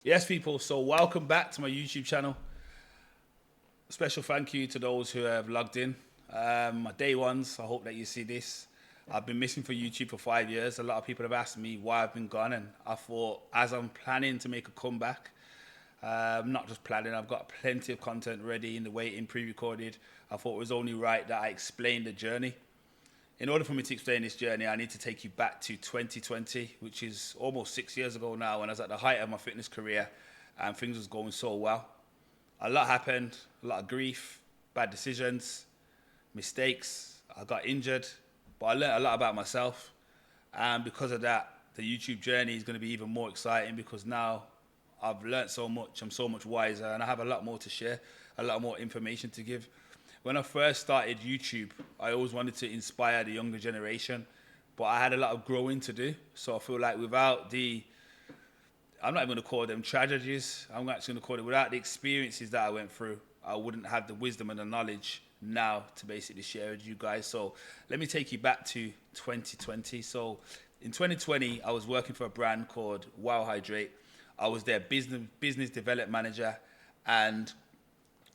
Yes, people, so welcome back to my YouTube channel. Special thank you to those who have logged in. My day ones, I hope that you see this. I've been missing for YouTube for 5 years. A lot of people have asked me why I've been gone, and I thought, as I'm planning to make a comeback, not just planning, I've got plenty of content ready in the waiting, pre-recorded. I thought it was only right that I explained the journey. In order for me to explain this journey, I need to take you back to 2020, which is almost 6 years ago now, when I was at the height of my fitness career and things was going so well. A lot happened, a lot of grief, bad decisions, mistakes. I got injured, but I learned a lot about myself. And because of that, the YouTube journey is going to be even more exciting because now I've learned so much, I'm so much wiser, and I have a lot more to share, a lot more information to give. When I first started YouTube, I always wanted to inspire the younger generation, but I had a lot of growing to do. So I feel like without I'm not even going to call them tragedies, I'm actually going to call it, without the experiences that I went through, I wouldn't have the wisdom and the knowledge now to basically share with you guys. So let me take you back to 2020. So in 2020, I was working for a brand called Wow Hydrate. I was their business development manager, and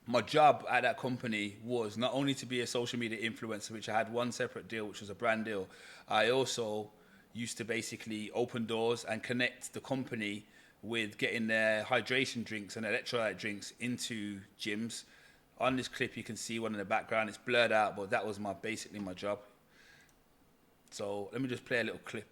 my job at that company was not only to be a social media influencer, which I had one separate deal, which was a brand deal. I also used to basically open doors and connect the company with getting their hydration drinks and electrolyte drinks into gyms. On this clip, you can see one in the background. It's blurred out, but that was basically my job. So let me just play a little clip.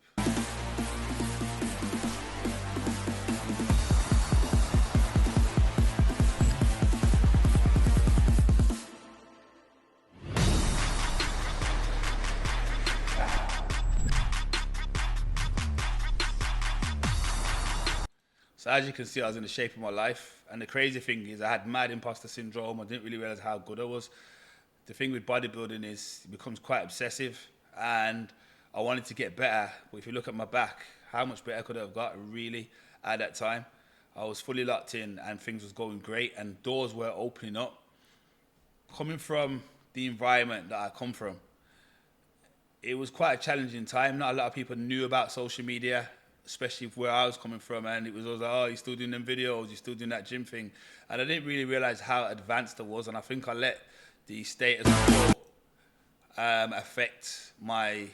So as you can see, I was in the shape of my life. And the crazy thing is I had mad imposter syndrome. I didn't really realize how good I was. The thing with bodybuilding is it becomes quite obsessive, and I wanted to get better. But if you look at my back, how much better could I have got really at that time? I was fully locked in and things was going great and doors were opening up. Coming from the environment that I come from, it was quite a challenging time. Not a lot of people knew about social media, especially where I was coming from, and it was always like, oh, you're still doing them videos, you're still doing that gym thing. And I didn't really realize how advanced I was, and I think I let the status quo affect my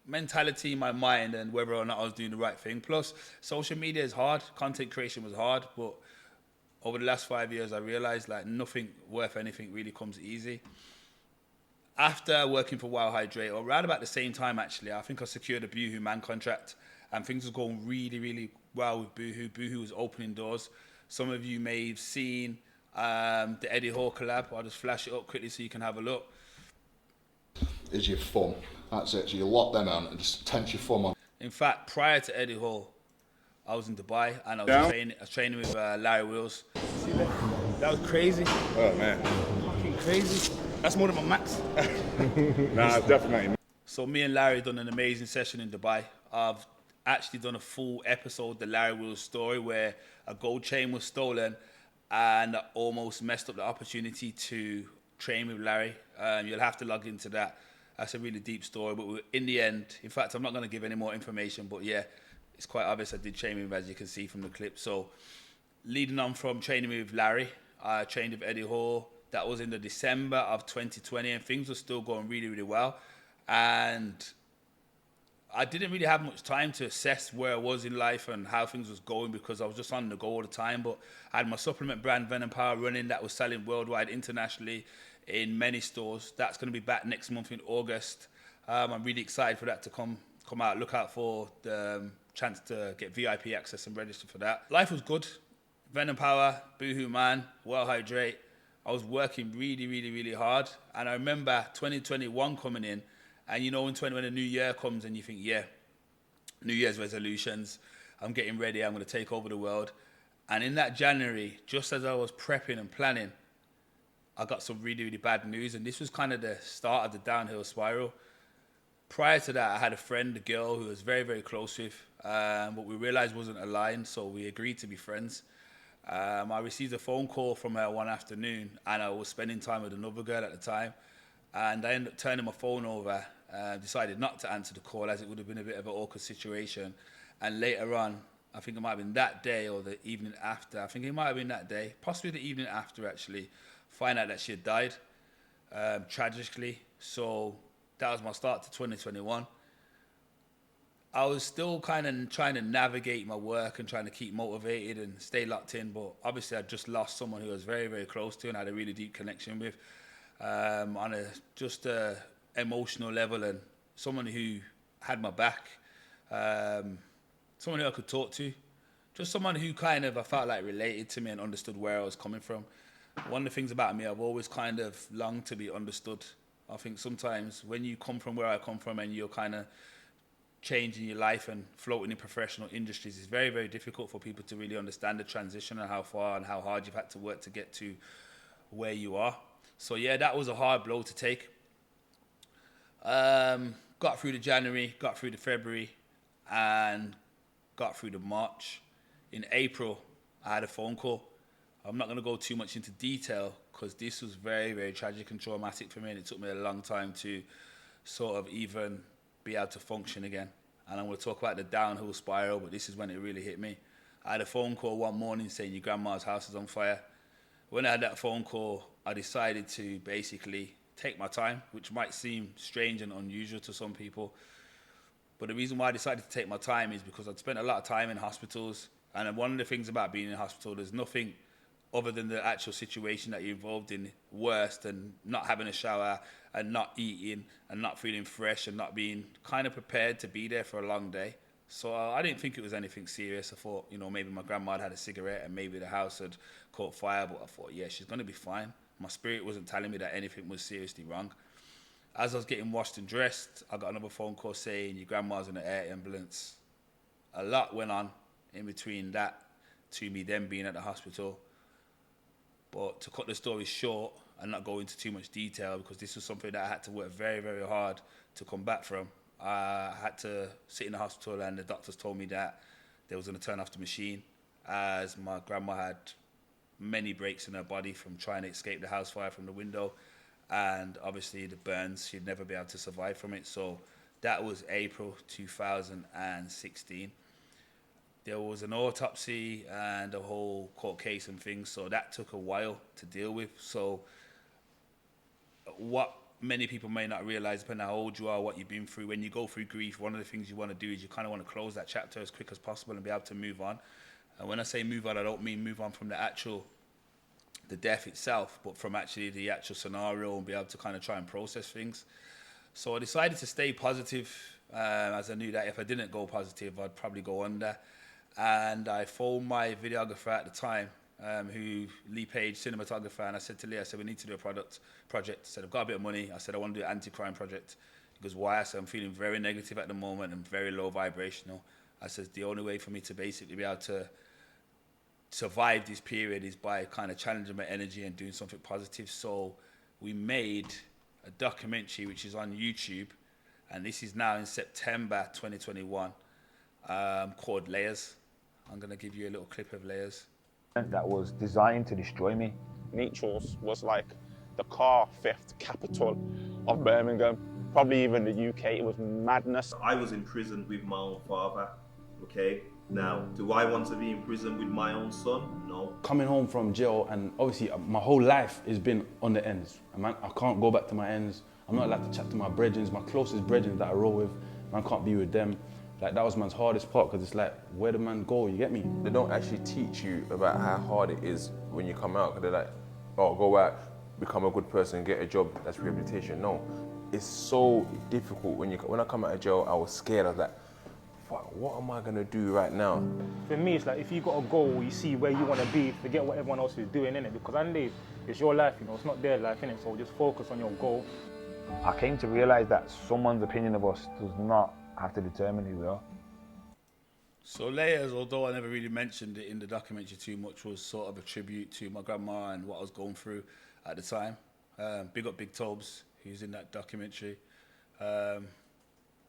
mentality, my mind, and whether or not I was doing the right thing. Plus, social media is hard, content creation was hard, but over the last 5 years, I realized like nothing worth anything really comes easy. After working for Wow Hydrate, or around about the same time actually, I think I secured a Boohoo Man contract, and things were going really, really well with Boohoo. Boohoo was opening doors. Some of you may have seen the Eddie Hall collab. I'll just flash it up quickly so you can have a look. Is your thumb. That's it. So you lock them out and just tense your thumb on. In fact, prior to Eddie Hall, I was in Dubai and I was training with Larry Wills. See that? That was crazy. Oh man. Fucking crazy. That's more than my max. Nah, definitely. So me and Larry done an amazing session in Dubai. I've actually done a full episode, the Larry Wills story, where a gold chain was stolen and I almost messed up the opportunity to train with Larry. You'll have to log into that. That's a really deep story, but in the end, in fact, I'm not going to give any more information, but yeah, it's quite obvious I did train with him, as you can see from the clip. So leading on from training with Larry, I trained with Eddie Hall. That was in the December of 2020, and things were still going really, really well. And I didn't really have much time to assess where I was in life and how things was going because I was just on the go all the time. But I had my supplement brand, Venom Power, running that was selling worldwide, internationally, in many stores. That's going to be back next month in August. I'm really excited for that to come out. Look out for the chance to get VIP access and register for that. Life was good. Venom Power, Boohoo Man, Well Hydrate. I was working really, really, really hard. And I remember 2021 coming in. And you know, when the new year comes and you think, yeah, New Year's resolutions, I'm getting ready, I'm going to take over the world. And in that January, just as I was prepping and planning, I got some really, really bad news. And this was kind of the start of the downhill spiral. Prior to that, I had a friend, a girl who I was very, very close with, but we realized wasn't aligned, so we agreed to be friends. I received a phone call from her one afternoon, and I was spending time with another girl at the time. And I ended up turning my phone over, decided not to answer the call as it would have been a bit of an awkward situation. And later on, I think it might have been that day or the evening after. I think it might have been that day, possibly the evening after actually, find out that she had died, tragically. So that was my start to 2021. I was still kind of trying to navigate my work and trying to keep motivated and stay locked in. But obviously I just lost someone who I was very, very close to and had a really deep connection with on a emotional level, and someone who had my back, someone who I could talk to, just someone who kind of I felt like related to me and understood where I was coming from. One of the things about me, I've always kind of longed to be understood. I think sometimes when you come from where I come from and you're kind of changing your life and floating in professional industries, it's very, very difficult for people to really understand the transition and how far and how hard you've had to work to get to where you are. So yeah, that was a hard blow to take. Got through the January, got through the February, and got through the March. In April, I had a phone call. I'm not going to go too much into detail because this was very, very tragic and traumatic for me, and it took me a long time to sort of even be able to function again. And I'm going to talk about the downhill spiral, but this is when it really hit me. I had a phone call one morning saying your grandma's house is on fire. When I had that phone call, I decided to basically take my time, which might seem strange and unusual to some people. But the reason why I decided to take my time is because I'd spent a lot of time in hospitals. And one of the things about being in hospital, there's nothing other than the actual situation that you're involved in worse than not having a shower and not eating and not feeling fresh and not being kind of prepared to be there for a long day. So I didn't think it was anything serious. I thought, maybe my grandma had a cigarette and maybe the house had caught fire, but I thought, yeah, she's going to be fine. My spirit wasn't telling me that anything was seriously wrong. As I was getting washed and dressed, I got another phone call saying your grandma's in an air ambulance. A lot went on in between that to me then being at the hospital. But to cut the story short and not go into too much detail, because this was something that I had to work very, very hard to come back from. I had to sit in the hospital and the doctors told me that they was going to turn off the machine as my grandma had many breaks in her body from trying to escape the house fire from the window. And obviously the burns, she'd never be able to survive from it. So that was April 2016. There was an autopsy and a whole court case and things, so that took a while to deal with. So what many people may not realize, depending on how old you are, what you've been through, when you go through grief, one of the things you want to do is you kind of want to close that chapter as quick as possible and be able to move on. And when I say move on, I don't mean move on from the death itself, but from actually the actual scenario and be able to kind of try and process things. So I decided to stay positive, as I knew that if I didn't go positive, I'd probably go under. And I phoned my videographer at the time, Lee Page, cinematographer, and I said to Lee, we need to do a project. I said, I've got a bit of money. I said, I want to do an anti-crime project. He goes, why? I said, I'm feeling very negative at the moment and very low vibrational. I said, the only way for me to basically be able to survive this period is by kind of challenging my energy and doing something positive. So we made a documentary which is on YouTube, and this is now in September 2021, called Layers. I'm going to give you a little clip of Layers. That was designed to destroy me. Nechells was like the car theft capital of Birmingham, probably even the UK. It was madness. I was in prison with my own father, okay? Now, do I want to be in prison with my own son? No. Coming home from jail, and obviously my whole life has been on the ends. Man, I can't go back to my ends. I'm not allowed to chat to my brethren, my closest brethren that I roll with. Man, can't be with them. Like, that was man's hardest part, because it's like, where the man go, you get me? They don't actually teach you about how hard it is when you come out, because they're like, oh, go out, become a good person, get a job, that's rehabilitation. No, it's so difficult. When I come out of jail, I was scared. I was like, fuck, what am I gonna do right now? For me, it's like, if you got a goal, you see where you wanna be, forget what everyone else is doing, innit? Because at the end of the day, it's your life, it's not their life, innit? So just focus on your goal. I came to realize that someone's opinion of us does not have to determine who we are. So Layers, although I never really mentioned it in the documentary too much, was sort of a tribute to my grandma and what I was going through at the time. Big up Big Tobes, who's in that documentary.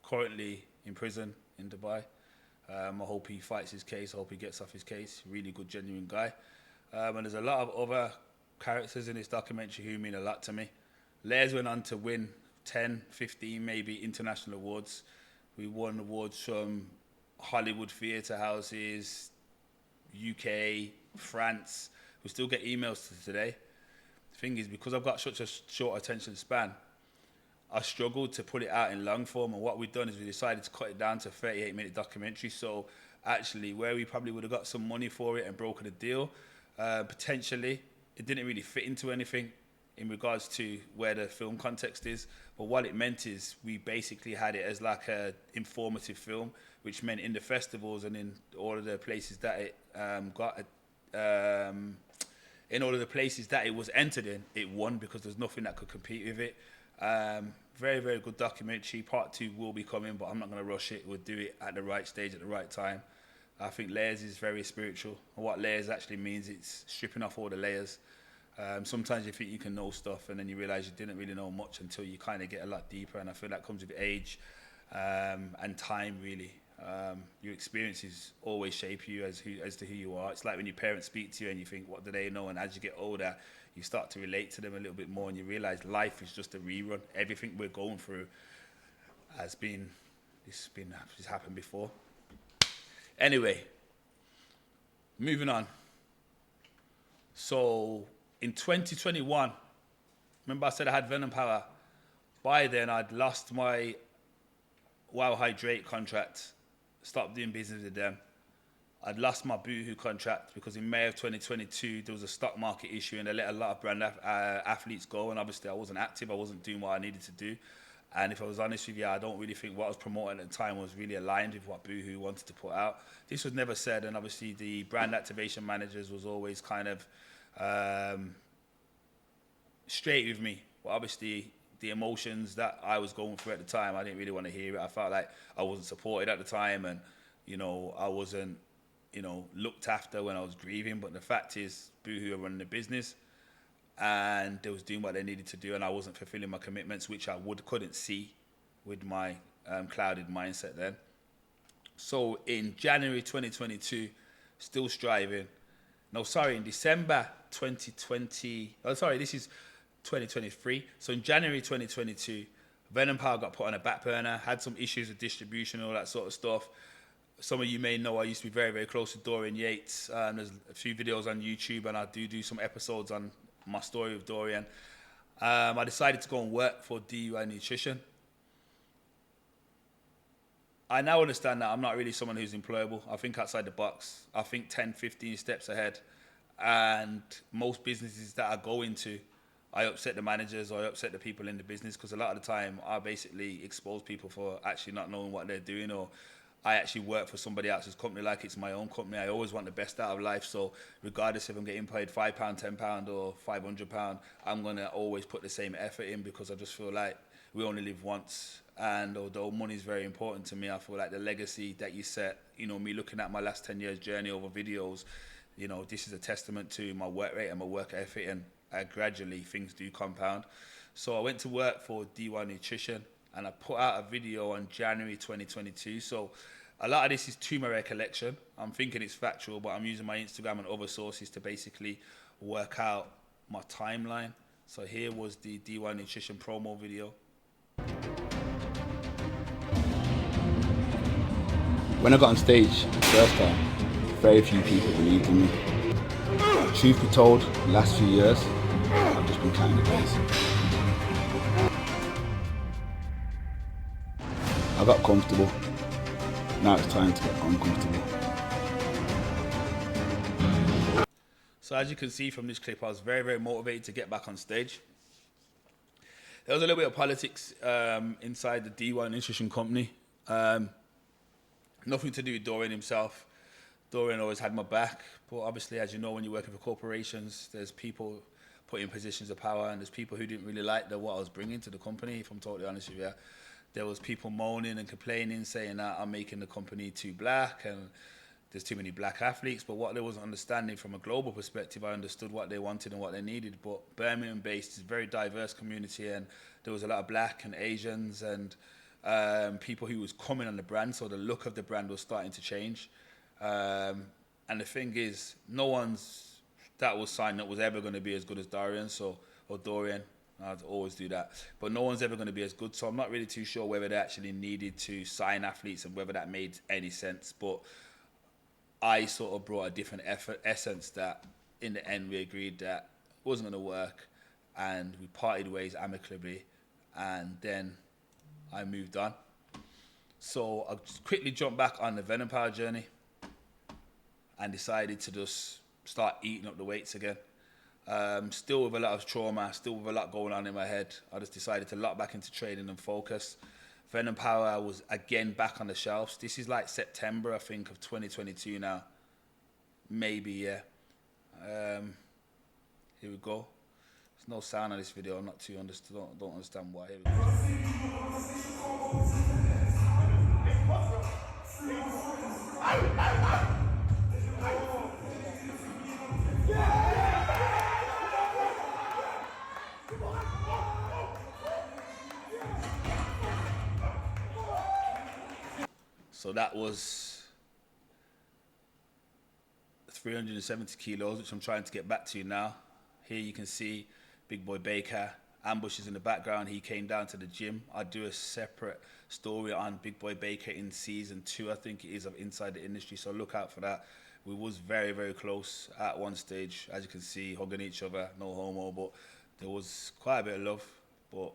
Currently in prison in Dubai. I hope he fights his case. I hope he gets off his case. Really good, genuine guy. And there's a lot of other characters in this documentary who mean a lot to me. Layers went on to win 10, 15, maybe international awards. We won awards from Hollywood theatre houses, UK, France, who still get emails to today. The thing is, because I've got such a short attention span, I struggled to put it out in long form, and what we've done is we decided to cut it down to a 38-minute documentary. So actually, where we probably would have got some money for it and broken a deal, potentially, it didn't really fit into anything in regards to where the film context is. But what it meant is we basically had it as like a informative film, which meant in the festivals and in all of the places that it in all of the places that it was entered in, it won, because there's nothing that could compete with it. Very, very good documentary. Part 2 will be coming, but I'm not going to rush it. We'll do it at the right stage, at the right time. I think layers is very spiritual. And what layers actually means, it's stripping off all the layers. Sometimes you think you can know stuff, and then you realize you didn't really know much until you kind of get a lot deeper. And I feel that comes with age and time, really. Your experiences always shape you as to who you are. It's like when your parents speak to you and you think, what do they know? And as you get older, you start to relate to them a little bit more, and you realize life is just a rerun. Everything we're going through has happened before. Anyway, moving on. So in 2021, remember I said I had Venom Power? By then, I'd lost my Wow Hydrate contract, stopped doing business with them. I'd lost my Boohoo contract because in May of 2022, there was a stock market issue and they let a lot of brand athletes go. And obviously I wasn't active. I wasn't doing what I needed to do. And if I was honest with you, I don't really think what I was promoting at the time was really aligned with what Boohoo wanted to put out. This was never said. And obviously the brand activation managers was always kind of straight with me. But obviously the emotions that I was going through at the time, I didn't really want to hear it. I felt like I wasn't supported at the time, and, you know, I wasn't, you know, looked after when I was grieving. But the fact is, Boohoo are running the business and they was doing what they needed to do, and I wasn't fulfilling my commitments, which I couldn't see with my clouded mindset then. So in January 2022, still striving. No, sorry, in December 2020, this is 2023. So in January 2022, Venom Power got put on a back burner, had some issues with distribution, all that sort of stuff. Some of you may know I used to be very, very close to Dorian Yates. There's a few videos on YouTube, and I do some episodes on my story with Dorian. I decided to go and work for DUI Nutrition. I now understand that I'm not really someone who's employable. I think outside the box. I think 10, 15 steps ahead. And most businesses that I go into, I upset the managers or I upset the people in the business, because a lot of the time I basically expose people for actually not knowing what they're doing, or I actually work for somebody else's company like it's my own company. I always want the best out of life. So regardless if I'm getting paid £5, £10 or £500, I'm going to always put the same effort in, because I just feel like we only live once. And although money is very important to me, I feel like the legacy that you set, you know, me looking at my last 10 years journey over videos, you know, this is a testament to my work rate and my work ethic, and gradually things do compound. So I went to work for DUI Nutrition, and I put out a video on January 2022. So a lot of this is to my recollection. I'm thinking it's factual, but I'm using my Instagram and other sources to basically work out my timeline. So here was the DUI Nutrition promo video. When I got on stage the first time, very few people believed in me. Truth be told, the last few years, I've just been counting the days. I got comfortable. Now it's time to get uncomfortable. So as you can see from this clip, I was very, very motivated to get back on stage. There was a little bit of politics inside the DUI Nutrition company. Nothing to do with Dorian himself. Dorian always had my back. But obviously, as you know, when you're working for corporations, there's people put in positions of power, and there's people who didn't really like what I was bringing to the company, if I'm totally honest with you. There was people moaning and complaining, saying that I'm making the company too black and there's too many black athletes. But what they wasn't understanding from a global perspective, I understood what they wanted and what they needed. But Birmingham-based is a very diverse community, and there was a lot of black and Asians and people who was coming on the brand, so the look of the brand was starting to change. And the thing is, no one's that was signed up was ever going to be as good as Dorian. I'd always do that. But no one's ever going to be as good. So I'm not really too sure whether they actually needed to sign athletes and whether that made any sense. But I sort of brought a different essence that in the end we agreed that wasn't going to work, and we parted ways amicably, and then I moved on. So I quickly jumped back on the Venom Power journey and decided to just start eating up the weights again. Still with a lot of trauma, still with a lot going on in my head. I just decided to lock back into training and focus. Venom Power was again back on the shelves. This is like September, I think, of 2022 now. Maybe, yeah. Here we go. There's no sound on this video. I'm not too don't understand why. Here we So that was 370 kilos, which I'm trying to get back to now. Here you can see Big Boy Baker, ambushes in the background. He came down to the gym. I do a separate story on Big Boy Baker in season 2, I think it is, of Inside the Industry. So look out for that. We was very, very close at one stage, as you can see, hugging each other, no homo, but there was quite a bit of love. But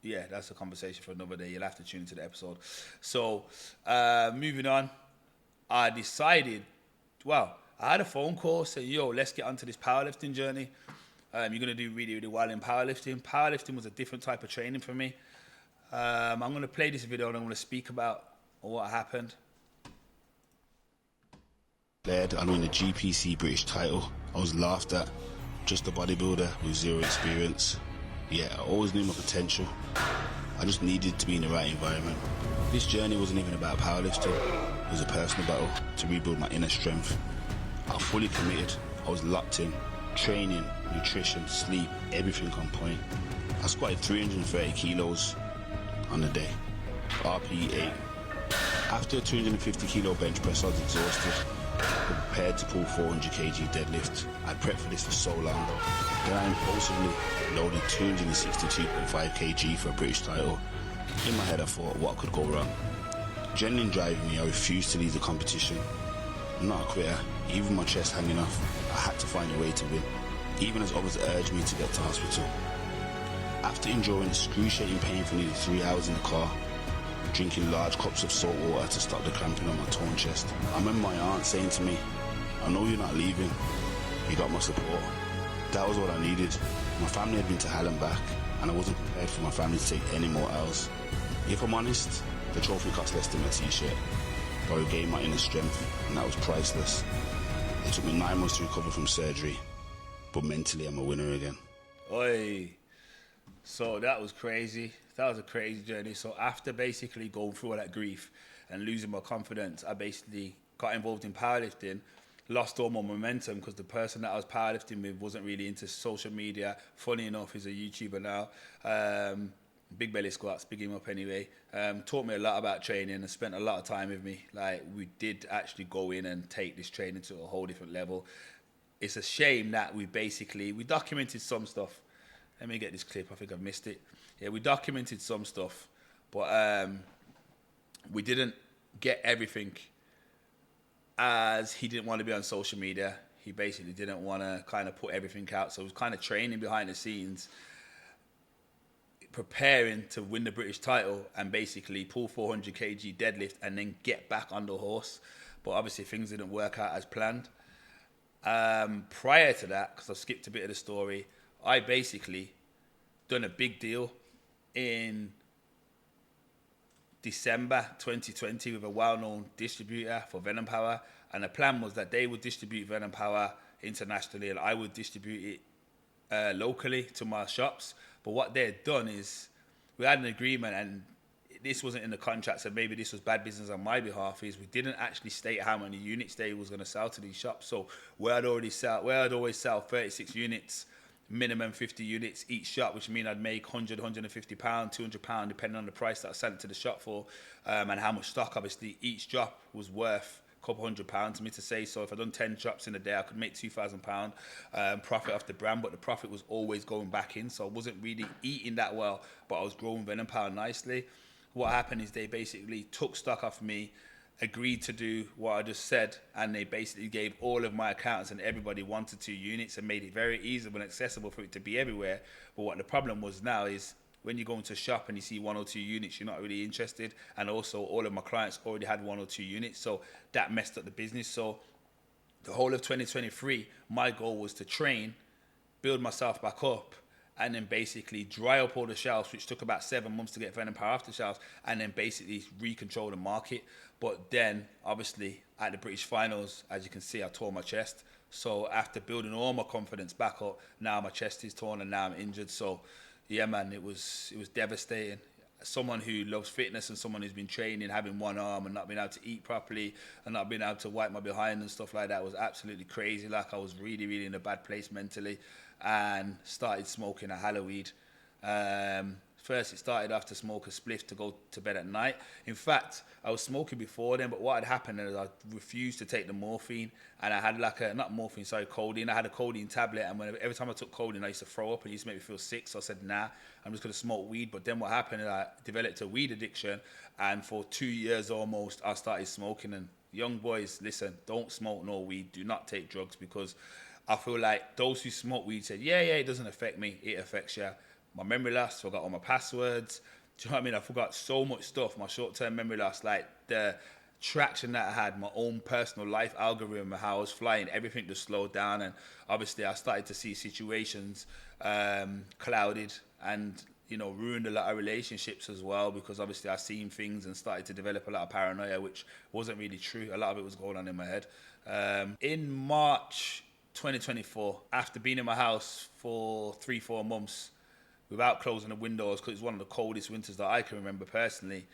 yeah, that's a conversation for another day. You'll have to tune into the episode. So moving on, I decided, well, I had a phone call saying, yo, let's get onto this powerlifting journey. You're going to do really, really well in powerlifting. Powerlifting was a different type of training for me. I'm going to play this video and I'm going to speak about what happened. I won the GPC British title. I was laughed at, just a bodybuilder with zero experience. Yeah, I always knew my potential. I just needed to be in the right environment. This journey wasn't even about powerlifting. It was a personal battle to rebuild my inner strength. I was fully committed. I was locked in. Training, nutrition, sleep, everything on point. I squatted 330 kilos on the day. RPE 8. After a 250 kilo bench press, I was exhausted. Prepared to pull 400 kg deadlift. I prepped for this for so long. Then I impulsively loaded 262.5 kg for a British title. In my head I thought, what could go wrong? Adrenaline driving me, I refused to leave the competition. I'm not a quitter. Even with my chest hanging off, I had to find a way to win, even as others urged me to get to hospital. After enduring excruciating pain for nearly 3 hours in the car, drinking large cups of salt water to stop the cramping on my torn chest, I remember my aunt saying to me, I know you're not leaving. You got my support. That was what I needed. My family had been to hell and back, and I wasn't prepared for my family to take any more L's. If I'm honest, the trophy cost less than my t-shirt, but I regained my inner strength, and that was priceless. It took me 9 months to recover from surgery, but mentally I'm a winner again. Oi. So that was crazy. That was a crazy journey. So after basically going through all that grief and losing my confidence, I basically got involved in powerlifting, lost all my momentum because the person that I was powerlifting with wasn't really into social media. Funny enough, he's a YouTuber now. Big Belly Squats, big him up anyway. Taught me a lot about training and spent a lot of time with me. Like, we did actually go in and take this training to a whole different level. It's a shame that we documented some stuff. Let me get this clip, I think I've missed it. Yeah, we documented some stuff, but we didn't get everything, as he didn't want to be on social media. He basically didn't want to kind of put everything out. So he was kind of training behind the scenes, preparing to win the British title and basically pull 400 kg deadlift and then get back on the horse. But obviously things didn't work out as planned. Prior to that, because I skipped a bit of the story, I basically done a big deal in December 2020 with a well-known distributor for Venom Power, and the plan was that they would distribute Venom Power internationally and I would distribute it locally to my shops. But what they had done is, we had an agreement, and this wasn't in the contract, so maybe this was bad business on my behalf, is we didn't actually state how many units they was going to sell to these shops. So where I'd always sell 36 units, minimum 50 units each shop, which means I'd make 100, 150 pound, 200 pound, depending on the price that I sent it to the shop for, and how much stock obviously each drop was worth couple £100 to me to say. So if I'd done 10 drops in a day, I could make £2,000 profit off the brand, but the profit was always going back in. So I wasn't really eating that well, but I was growing Venom Power nicely. What happened is they basically took stock off me, agreed to do what I just said, and they basically gave all of my accounts and everybody 1 to 2 units and made it very easy and accessible for it to be everywhere. But what the problem was now is when you go into a shop and you see 1 or 2 units, you're not really interested. And also all of my clients already had 1 or 2 units. So that messed up the business. So the whole of 2023, my goal was to train, build myself back up, and then basically dry up all the shelves, which took about 7 months to get Venom Power off the shelves, and then basically recontrol the market. But then, obviously, at the British finals, as you can see, I tore my chest. So after building all my confidence back up, now my chest is torn and now I'm injured. So yeah, man, it was devastating. Someone who loves fitness and someone who's been training, having 1 arm and not being able to eat properly and not being able to wipe my behind and stuff like that was absolutely crazy. Like I was really, really in a bad place mentally, and started smoking a Halloween. First, it started off to smoke a spliff to go to bed at night. In fact, I was smoking before then, but what had happened is I refused to take the morphine, and I had codeine. I had a codeine tablet, and every time I took codeine, I used to throw up, and it used to make me feel sick. So I said, nah, I'm just going to smoke weed. But then what happened is I developed a weed addiction, and for 2 years almost, I started smoking. And young boys, listen, don't smoke no weed. Do not take drugs, because I feel like those who smoke weed said, yeah, it doesn't affect me. It affects you. My memory loss, forgot all my passwords. Do you know what I mean? I forgot so much stuff. My short-term memory loss, like the traction that I had, my own personal life algorithm, how I was flying, everything just slowed down. And obviously I started to see situations clouded and, ruined a lot of relationships as well, because obviously I seen things and started to develop a lot of paranoia, which wasn't really true. A lot of it was going on in my head. In March 2024, after being in my house for 3-4 months, without closing the windows, because it's one of the coldest winters that I can remember personally,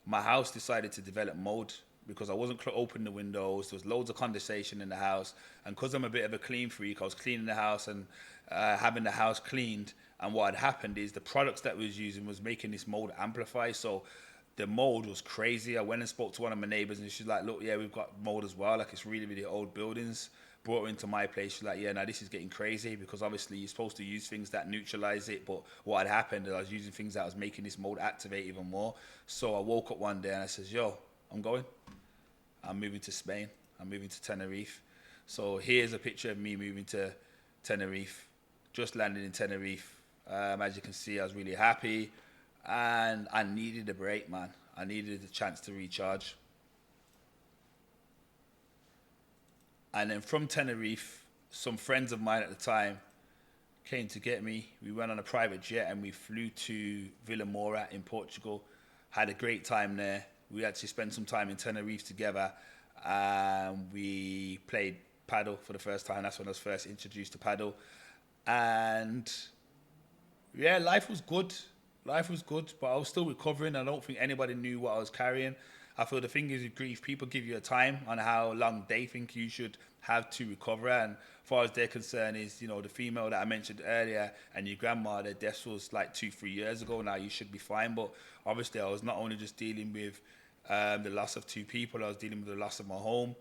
my house decided to develop mold because I wasn't opening the windows. There was loads of condensation in the house, and because I'm a bit of a clean freak, I was cleaning the house and having the house cleaned, and what had happened is the products that we was using was making this mold amplify. So the mold was crazy. I went and spoke to one of my neighbors, and she's like, look, yeah, we've got mold as well, like it's really, really old buildings. Brought her into my place. She's like, yeah, now this is getting crazy, because obviously you're supposed to use things that neutralize it, but what had happened is I was using things that was making this mold activate even more. So I woke up one day and I says, yo, I'm moving to Spain. I'm moving to Tenerife. So here's a picture of me moving to Tenerife. Just landed in Tenerife. As you can see, I was really happy, and I needed a break, man. I needed a chance to recharge. And then from Tenerife, some friends of mine at the time came to get me. We went on a private jet and we flew to Vila Moura in Portugal. Had a great time there. We actually spent some time in Tenerife together. We played paddle for the first time. That's when I was first introduced to paddle. And yeah, life was good. Life was good, but I was still recovering. I don't think anybody knew what I was carrying. I feel the thing is with grief, people give you a time on how long they think you should have to recover. And as far as they're concerned is, the female that I mentioned earlier and your grandma, their death was like 2-3 years ago. Now you should be fine. But obviously I was not only just dealing with the loss of 2 people, I was dealing with the loss of my home.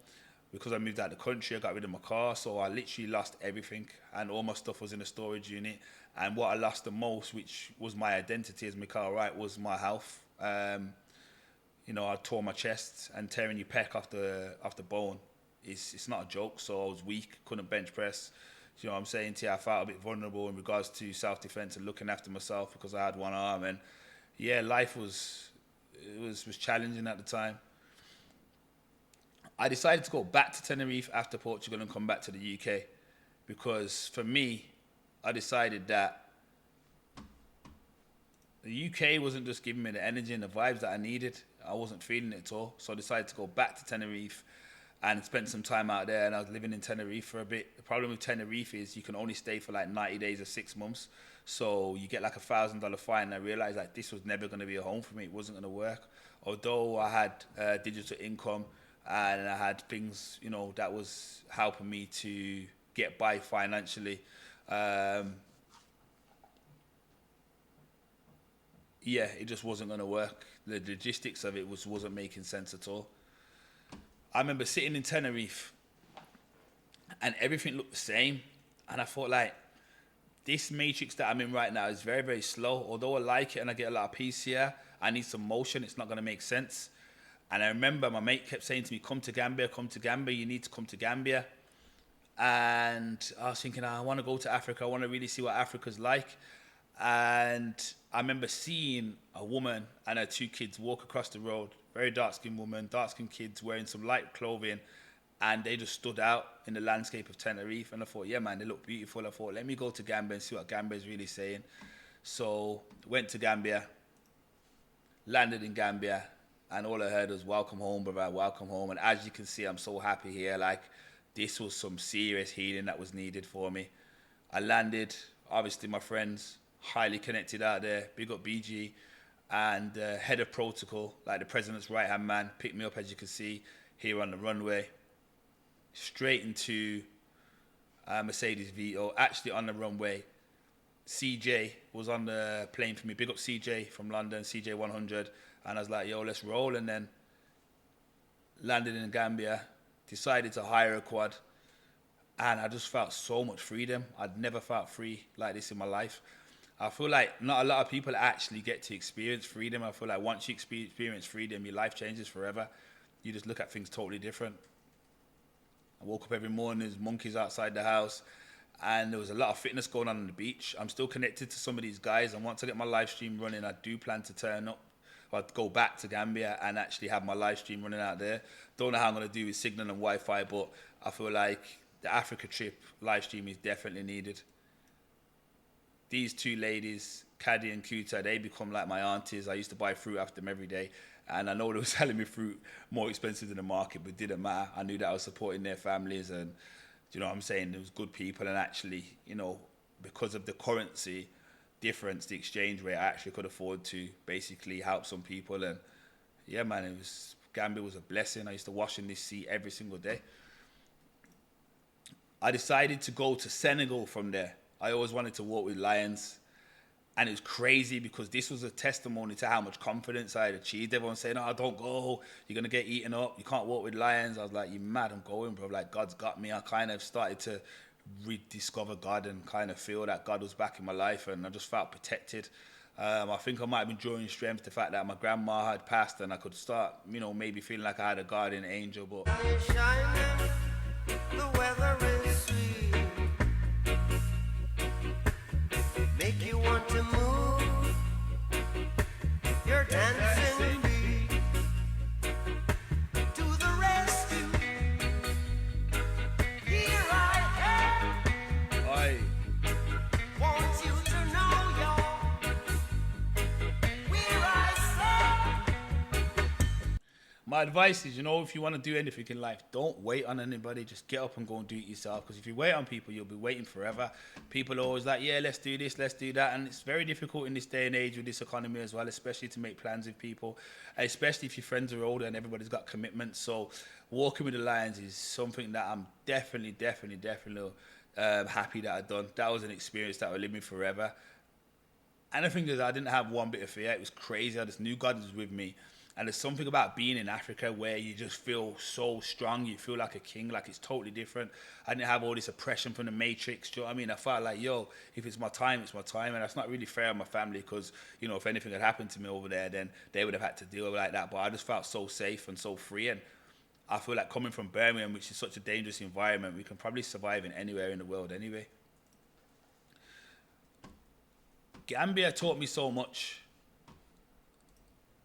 Because I moved out of the country, I got rid of my car. So I literally lost everything, and all my stuff was in a storage unit. And what I lost the most, which was my identity as Micquel Wright, was my health. I tore my chest, and tearing your pec off the bone, it's not a joke. So I was weak, couldn't bench press. You know what I'm saying to you? I felt a bit vulnerable in regards to self-defense and looking after myself, because I had 1 arm. And yeah, life was challenging at the time. I decided to go back to Tenerife after Portugal and come back to the UK, because for me, I decided that the UK wasn't just giving me the energy and the vibes that I needed. I wasn't feeling it at all. So I decided to go back to Tenerife and spent some time out there, and I was living in Tenerife for a bit. The problem with Tenerife is you can only stay for like 90 days or 6 months. So you get like $1,000 fine, and I realized like this was never going to be a home for me. It wasn't going to work. Although I had digital income and I had things, that was helping me to get by financially. It just wasn't going to work. The logistics of it wasn't making sense at all. I remember sitting in Tenerife and everything looked the same. And I thought, like, this matrix that I'm in right now is very, very slow. Although I like it and I get a lot of peace here, I need some motion. It's not going to make sense. And I remember my mate kept saying to me, come to Gambia, you need to come to Gambia. And I was thinking, I want to go to Africa. I want to really see what Africa's like. And I remember seeing a woman and her 2 kids walk across the road, very dark-skinned woman, dark-skinned kids wearing some light clothing, and they just stood out in the landscape of Tenerife. And I thought, yeah, man, they look beautiful. I thought, let me go to Gambia and see what Gambia is really saying. So went to Gambia, landed in Gambia, and all I heard was, welcome home, brother, welcome home. And as you can see, I'm so happy here. Like, this was some serious healing that was needed for me. I landed, obviously my friends, highly connected out there, big up BG, and head of protocol, like the president's right-hand man, picked me up, as you can see, here on the runway, straight into Mercedes Vito, actually on the runway. CJ was on the plane for me, big up CJ from London, CJ 100, and I was like, yo, let's roll. And then landed in Gambia, decided to hire a quad, and I just felt so much freedom. I'd never felt free like this in my life. I feel like not a lot of people actually get to experience freedom. I feel like once you experience freedom, your life changes forever. You just look at things totally different. I woke up every morning, there's monkeys outside the house, and there was a lot of fitness going on the beach. I'm still connected to some of these guys, and once I get my live stream running, I do plan to turn up. I'd go back to Gambia and actually have my live stream running out there. Don't know how I'm going to do with signal and Wi-Fi, but I feel like the Africa trip live stream is definitely needed. These 2 ladies, Caddy and Kuta, they become like my aunties. I used to buy fruit after them every day. And I know they were selling me fruit more expensive than the market, but it didn't matter. I knew that I was supporting their families, and you know what I'm saying? There was good people, and actually, you know, because of the currency difference, the exchange rate, I actually could afford to basically help some people. And yeah, man, Gambia was a blessing. I used to wash in this sea every single day. I decided to go to Senegal from there. I always wanted to walk with lions. And it was crazy because this was a testimony to how much confidence I had achieved. Everyone saying, oh, don't go, you're going to get eaten up, you can't walk with lions. I was like, you mad, I'm going, bro. Like, God's got me. I kind of started to rediscover God and kind of feel that God was back in my life, and I just felt protected. I think I might have been drawing strength, the fact that my grandma had passed, and I could start, you know, maybe feeling like I had a guardian angel. But the weather is sweet, make you want to move your dancing feet to the rescue. Here I am. Oi. Want you to know you're where I stand. My advice is, you know, if you want to do anything in life, don't wait on anybody. Just get up and go and do it yourself. Because if you wait on people, you'll be waiting forever. People are always like, yeah, let's do this, let's do that. And it's very difficult in this day and age with this economy as well, especially to make plans with people, especially if your friends are older and everybody's got commitments. So walking with the lions is something that I'm definitely happy that I've done. That was an experience that will live me forever. And the thing is, I didn't have one bit of fear. It was crazy. I just knew God was with me. And there's something about being in Africa where you just feel so strong. You feel like a king, like it's totally different. I didn't have all this oppression from the Matrix. Do you know what I mean? I felt like, yo, if it's my time, it's my time. And that's not really fair on my family because, you know, if anything had happened to me over there, then they would have had to deal with it like that. But I just felt so safe and so free. And I feel like coming from Birmingham, which is such a dangerous environment, we can probably survive in anywhere in the world anyway. Gambia taught me so much.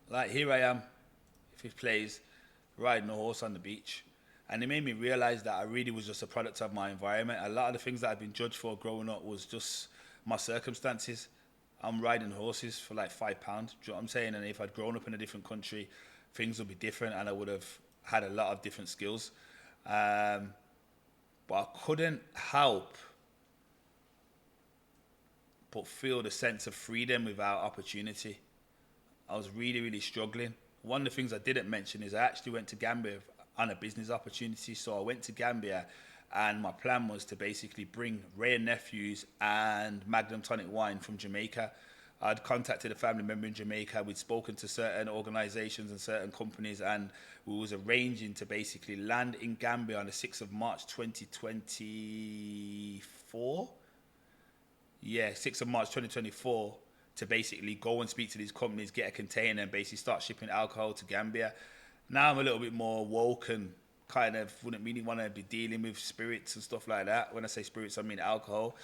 Like, here I am, fifth place, riding a horse on the beach. And it made me realize that I really was just a product of my environment. A lot of the things that I've been judged for growing up was just my circumstances. I'm riding horses for like £5. Do you know what I'm saying? And if I'd grown up in a different country, things would be different and I would have had a lot of different skills. But I couldn't help but feel the sense of freedom without opportunity. I was really struggling. One of the things I didn't mention is I actually went to Gambia on a business opportunity. So I went to Gambia and my plan was to basically bring Ray and Nephews and Magnum Tonic Wine from Jamaica I'd contacted a family member in Jamaica. We'd spoken to certain organisations and certain companies, and we was arranging to basically land in Gambia on the 6th of March 2024. Yeah, 6th of March 2024, to basically go and speak to these companies, get a container, and basically start shipping alcohol to Gambia. Now I'm a little bit more woke and kind of wouldn't really want to be dealing with spirits and stuff like that. When I say spirits, I mean alcohol.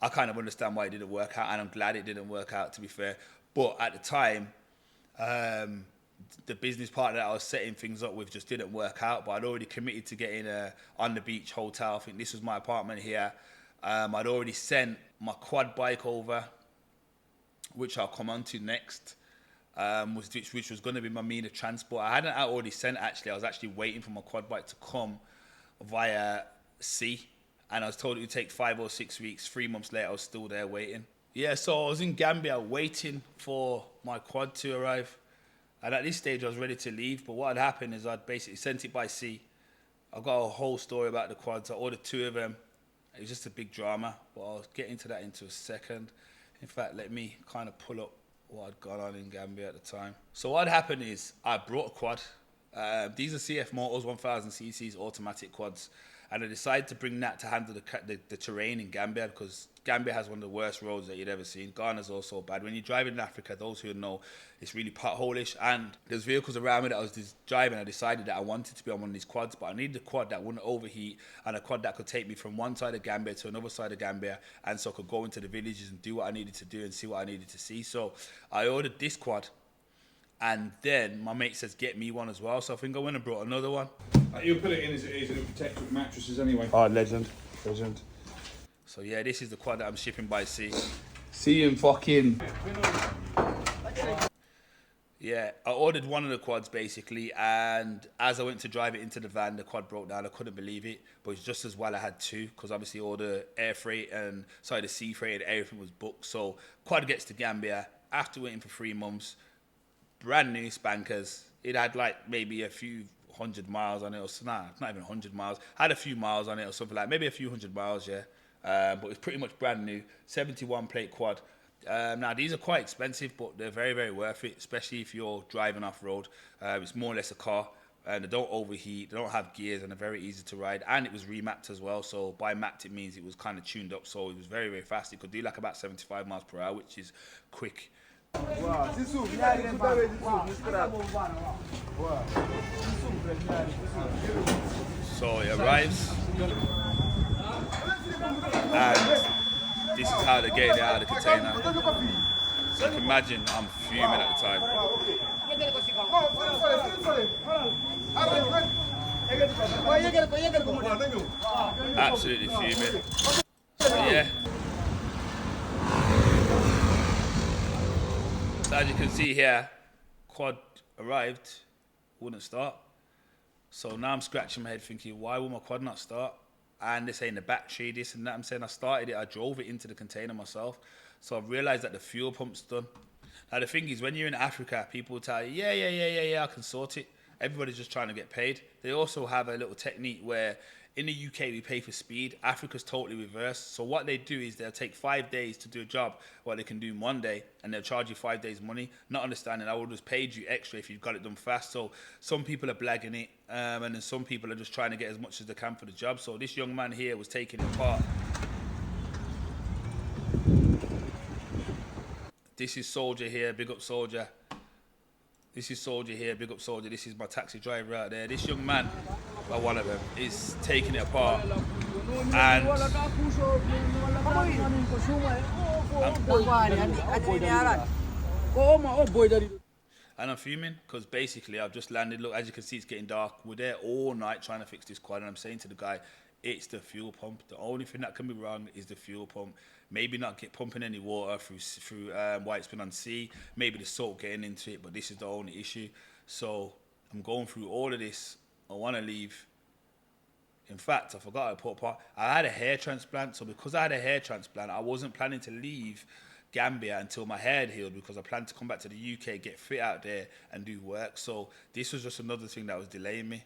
I kind of understand why it didn't work out, and I'm glad it didn't work out, to be fair. But at the time, the business partner that I was setting things up with just didn't work out. But I'd already committed to getting a on the beach hotel. I think this was my apartment here. I'd already sent my quad bike over, which I'll come on to next, which was going to be my mean of transport. I hadn't already sent, actually. I was actually waiting for my quad bike to come via sea. And I was told it would take 5 or 6 weeks. 3 months later, I was still there waiting. Yeah, so I was in Gambia waiting for my quad to arrive. And at this stage, I was ready to leave. But what had happened is I'd basically sent it by sea. I've got a whole story about the quads. I ordered 2 of them. It was just a big drama. But I'll get into that into a second. In fact, let me kind of pull up what had gone on in Gambia at the time. So what had happened is I brought a quad. These are CF Motors 1000cc's automatic quads. And I decided to bring that to handle the terrain in Gambia, because Gambia has one of the worst roads that you'd ever seen. Ghana's also bad. When you're driving in Africa, those who know, it's really potholish. And there's vehicles around me that I was driving. I decided that I wanted to be on one of these quads, but I needed a quad that wouldn't overheat and a quad that could take me from one side of Gambia to another side of Gambia, and so I could go into the villages and do what I needed to do and see what I needed to see. So I ordered this quad. And then my mate says, get me one as well. So I think I went and brought another one. You'll put it in as it is, and it'll protect with mattresses anyway. Oh, legend. Legend. So yeah, this is the quad that I'm shipping by sea. See him fucking. Yeah, I ordered one of the quads basically, and as I went to drive it into the van, the quad broke down. I couldn't believe it, but it's just as well I had 2, because obviously all the air freight and the sea freight and everything was booked. So quad gets to Gambia after waiting for 3 months. Brand new spankers. It had like maybe a few 100 miles on it, or not even 100 miles. Had a few miles on it or something like, maybe a few 100 miles, yeah. But it's pretty much brand new. 71 plate quad. Now these are quite expensive, but they're very, very worth it, especially if you're driving off road. It's more or less a car, and they don't overheat. They don't have gears, and they're very easy to ride. And it was remapped as well. So by mapped, it means it was kind of tuned up, so it was very, very fast. It could do like about 75 miles per hour, which is quick. So it arrives, and this is how they're getting it out of the container. So you can imagine I'm fuming at the time. Absolutely fuming. So yeah. So as you can see here, quad arrived, wouldn't start. So now I'm scratching my head thinking, why will my quad not start? And they're saying the battery, this and that. I'm saying I started it, I drove it into the container myself. So I've realized that the fuel pump's done. Now the thing is, when you're in Africa, people will tell you, yeah, I can sort it. Everybody's just trying to get paid. They also have a little technique where in the UK we pay for speed. Africa's totally reversed. So what they do is they'll take 5 days to do a job what they can do in 1 day, and they'll charge you 5 days money, not understanding I would have paid you extra if you've got it done fast. So some people are blagging it, and then some people are just trying to get as much as they can for the job. So this young man here was taking it apart. This is Soldier here, big up Soldier. This is Soldier here, big up Soldier. This is my taxi driver out there. This young man, well, one of them, is taking it apart. And I'm fuming, because basically I've just landed. Look, as you can see, it's getting dark. We're there all night trying to fix this quad, and I'm saying to the guy, it's the fuel pump. The only thing that can be wrong is the fuel pump. Maybe not get pumping any water through while it's been on sea. Maybe the salt getting into it, but this is the only issue. So I'm going through all of this. I want to leave. In fact, I forgot to put part. I had a hair transplant, so because I had a hair transplant, I wasn't planning to leave Gambia until my hair had healed, because I planned to come back to the UK, get fit out there, and do work. So this was just another thing that was delaying me.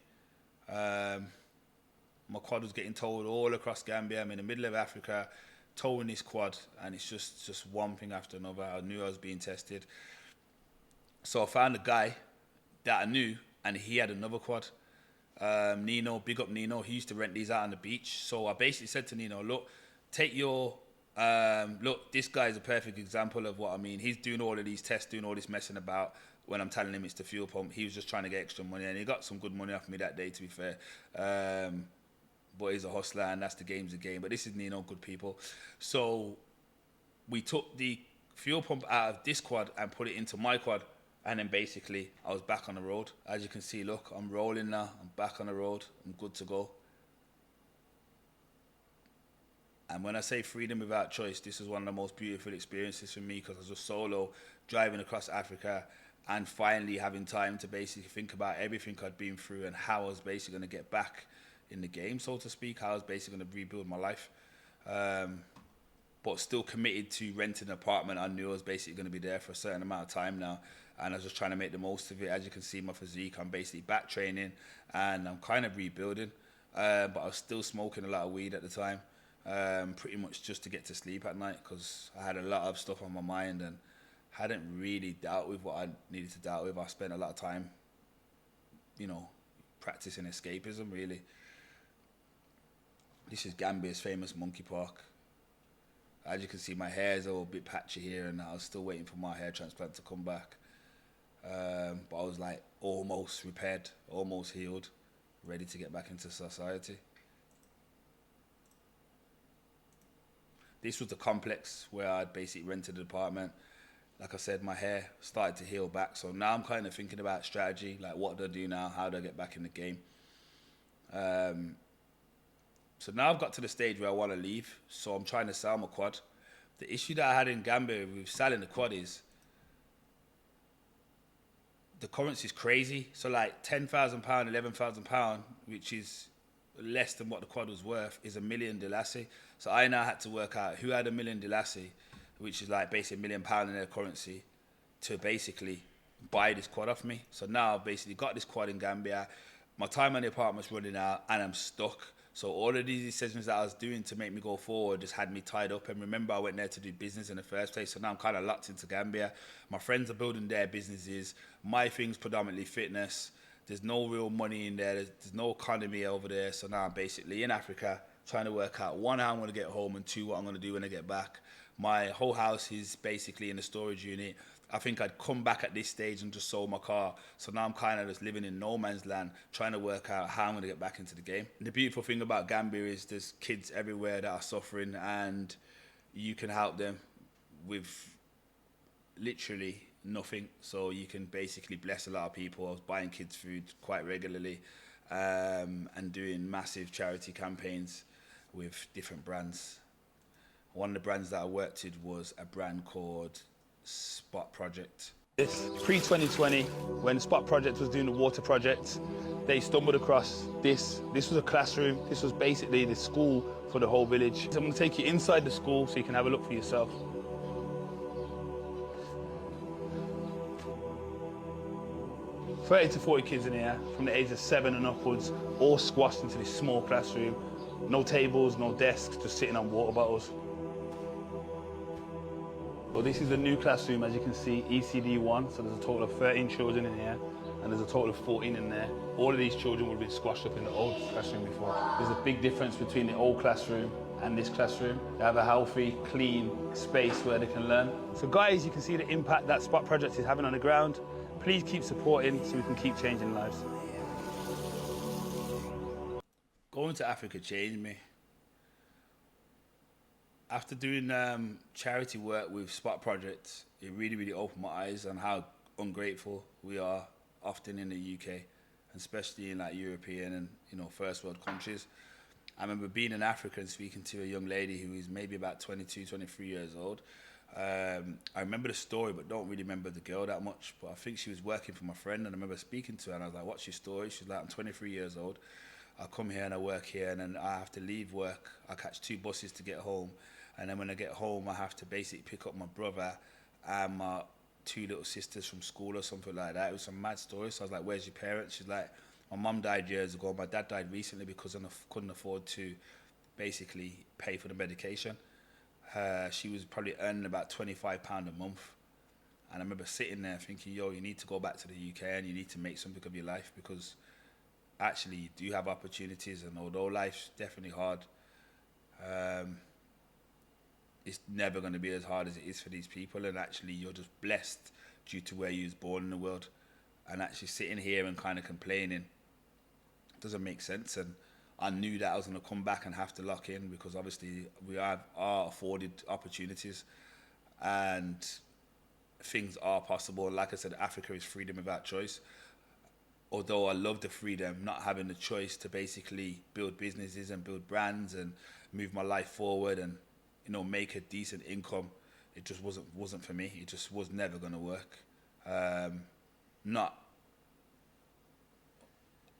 My quad was getting towed all across Gambia. I'm in the middle of Africa, towing this quad, and it's just one thing after another. I knew I was being tested. So I found a guy that I knew, and he had another quad. Nino, big up Nino. He used to rent these out on the beach. So I basically said to Nino, look, take your, look, this guy is a perfect example of what I mean. He's doing all of these tests, doing all this messing about when I'm telling him it's the fuel pump. He was just trying to get extra money, and he got some good money off me that day, to be fair. But he's a hustler, and that's the game's a game. But this is Nino, good people. So we took the fuel pump out of this quad and put it into my quad. And then basically, I was back on the road. As you can see, look, I'm rolling now. I'm back on the road. I'm good to go. And when I say freedom without choice, this is one of the most beautiful experiences for me, because I was just solo, driving across Africa, and finally having time to basically think about everything I'd been through and how I was basically going to get back in the game, so to speak, how I was basically going to rebuild my life. But still committed to renting an apartment. I knew I was basically going to be there for a certain amount of time now, and I was just trying to make the most of it. As you can see, my physique, I'm basically back training, and I'm kind of rebuilding, but I was still smoking a lot of weed at the time, pretty much just to get to sleep at night, because I had a lot of stuff on my mind and hadn't really dealt with what I needed to deal with. I spent a lot of time, you know, practicing escapism, really. This is Gambia's famous monkey park. As you can see, my hair is a little bit patchy here, and I was still waiting for my hair transplant to come back. But I was like almost repaired, almost healed, ready to get back into society. This was the complex where I'd basically rented an apartment. Like I said, my hair started to heal back. So now I'm kind of thinking about strategy, like what do I do now? How do I get back in the game? So now I've got to the stage where I want to leave. So I'm trying to sell my quad. The issue that I had in Gambia with selling the quad is the currency is crazy. So like £10,000, £11,000, which is less than what the quad was worth, is $1 million Delassie. So I now had to work out who had $1 million Delassie, which is like basically £1 million in their currency, to basically buy this quad off me. So now I've basically got this quad in Gambia. My time on the apartment's running out, and I'm stuck. So all of these decisions that I was doing to make me go forward just had me tied up. And remember, I went there to do business in the first place. So now I'm kind of locked into Gambia. My friends are building their businesses. My thing's predominantly fitness. There's no real money in there. There's no economy over there. So now I'm basically in Africa trying to work out, one, how I'm going to get home, and two, what I'm going to do when I get back. My whole house is basically in a storage unit. I think I'd come back at this stage and just sold my car. So now I'm kind of just living in no man's land, trying to work out how I'm going to get back into the game. And the beautiful thing about Gambia is there's kids everywhere that are suffering, and you can help them with literally nothing. So you can basically bless a lot of people. I was buying kids food quite regularly, and doing massive charity campaigns with different brands. One of the brands that I worked with was a brand called Spot Project. This pre-2020, when Spot Project was doing the water project, they stumbled across this. This was a classroom. This was basically the school for the whole village. So I'm going to take you inside the school so you can have a look for yourself. "30 to 40 kids in here from the age of 7 and upwards, all squashed into this small classroom. No tables, no desks, just sitting on water bottles. Well, this is the new classroom, as you can see, ECD1. So there's a total of 13 children in here, and there's a total of 14 in there. All of these children would have been squashed up in the old classroom before. There's a big difference between the old classroom and this classroom. They have a healthy, clean space where they can learn. So guys, you can see the impact that Spot Project is having on the ground. Please keep supporting so we can keep changing lives. Going to Africa changed me. After doing charity work with Spot Project, it really, really opened my eyes on how ungrateful we are often in the UK, and especially in like European and, you know, first world countries. I remember being in Africa and speaking to a young lady who is maybe about 22, 23 years old. I remember the story, but don't really remember the girl that much. But I think she was working for my friend, and I remember speaking to her, and I was like, "What's your story?" She's like, "I'm 23 years old. I come here and I work here, and then I have to leave work. I catch 2 buses to get home. And then when I get home, I have to basically pick up my brother and my 2 little sisters from school or something like that." It was a mad story. So I was like, "Where's your parents?" She's like, "My mum died years ago. My dad died recently because I couldn't afford to basically pay for the medication." she was probably earning about £25 a month. And I remember sitting there thinking, yo, you need to go back to the UK and you need to make something of your life, because actually you do have opportunities, and although life's definitely hard, it's never going to be as hard as it is for these people, and actually you're just blessed due to where you was born in the world. And actually sitting here and kind of complaining doesn't make sense. And I knew that I was going to come back and have to lock in, because obviously we are afforded opportunities and things are possible. Like I said, Africa is freedom without choice. Although I love the freedom, not having the choice to basically build businesses and build brands and move my life forward and, you know, make a decent income, it just wasn't for me. It just was never going to work. Not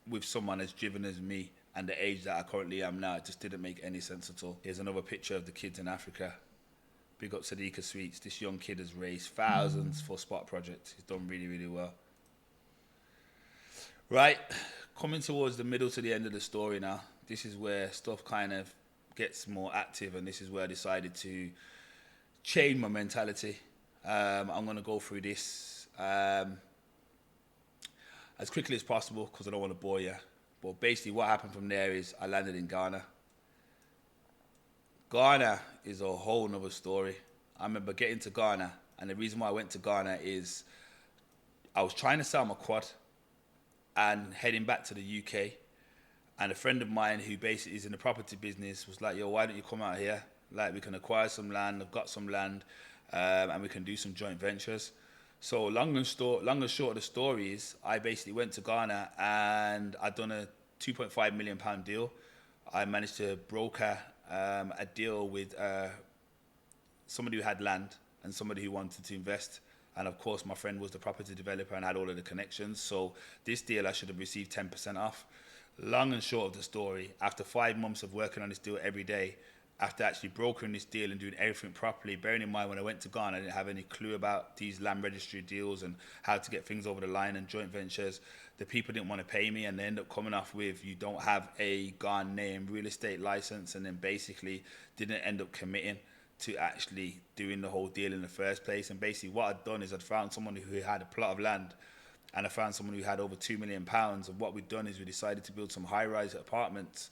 with someone as driven as me and the age that I currently am now. It just didn't make any sense at all. Here's another picture of the kids in Africa. Big up Sadiqa Sweets. This young kid has raised thousands for Spot Project. He's done really, really well. Right, coming towards the middle to the end of the story now. This is where stuff kind of gets more active, and this is where I decided to change my mentality. I'm going to go through this as quickly as possible because I don't want to bore you. But basically what happened from there is I landed in Ghana. Ghana is a whole nother story. I remember getting to Ghana, and the reason why I went to Ghana is I was trying to sell my quad and heading back to the UK. And a friend of mine who basically is in the property business was like, yo, why don't you come out here? Like, we can acquire some land, I've got some land, and we can do some joint ventures. So long and short of the story is I basically went to Ghana and I'd done a £2.5 million deal. I managed to broker a deal with somebody who had land and somebody who wanted to invest. And of course, my friend was the property developer and had all of the connections. So this deal, I should have received 10% off. Long and short of the story, after 5 months of working on this deal every day, after actually brokering this deal and doing everything properly, bearing in mind when I went to Ghana, I didn't have any clue about these land registry deals and how to get things over the line and joint ventures. The people didn't want to pay me, and they ended up coming off with, you don't have a Ghanaian real estate license, and then basically didn't end up committing to actually doing the whole deal in the first place. And basically what I'd done is I'd found someone who had a plot of land, and I found someone who had over £2 million. And what we'd done is we decided to build some high-rise apartments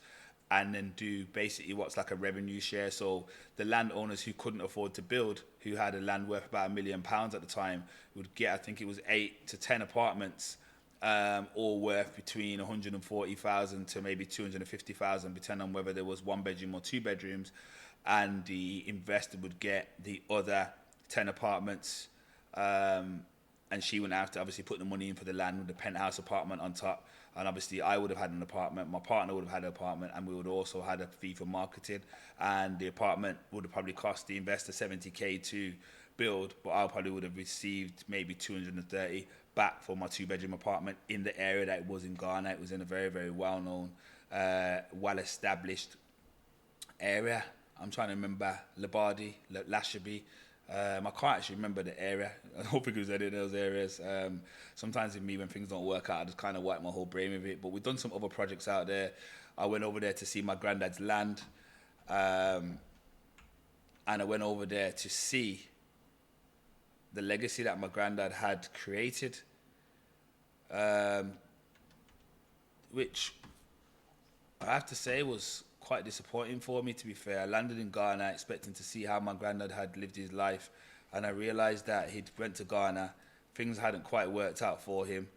and then do basically what's like a revenue share. So the landowners who couldn't afford to build, who had a land worth about £1 million at the time, would get, I think it was 8 to 10 apartments, all worth between 140,000 to maybe 250,000, depending on whether there was 1 bedroom or 2 bedrooms. And the investor would get the other 10 apartments, and she wouldn't have to obviously put the money in for the land with the penthouse apartment on top. And obviously I would have had an apartment, my partner would have had an apartment, and we would also had a fee for marketing. And the apartment would have probably cost the investor 70k to build, but I probably would have received maybe 230 back for my 2-bedroom apartment in the area that it was in Ghana. It was in a very, very well-known, well-established area. I'm trying to remember Labadi, Lashabi. I can't actually remember the area. I don't think it was any of those areas. Sometimes with me, when things don't work out, I just kind of wipe my whole brain with it. But we've done some other projects out there. I went over there to see my granddad's land. And I went over there to see the legacy that my granddad had created, which I have to say was quite disappointing for me, to be fair. I landed in Ghana expecting to see how my granddad had lived his life, and I realized that he'd went to Ghana, things hadn't quite worked out for him,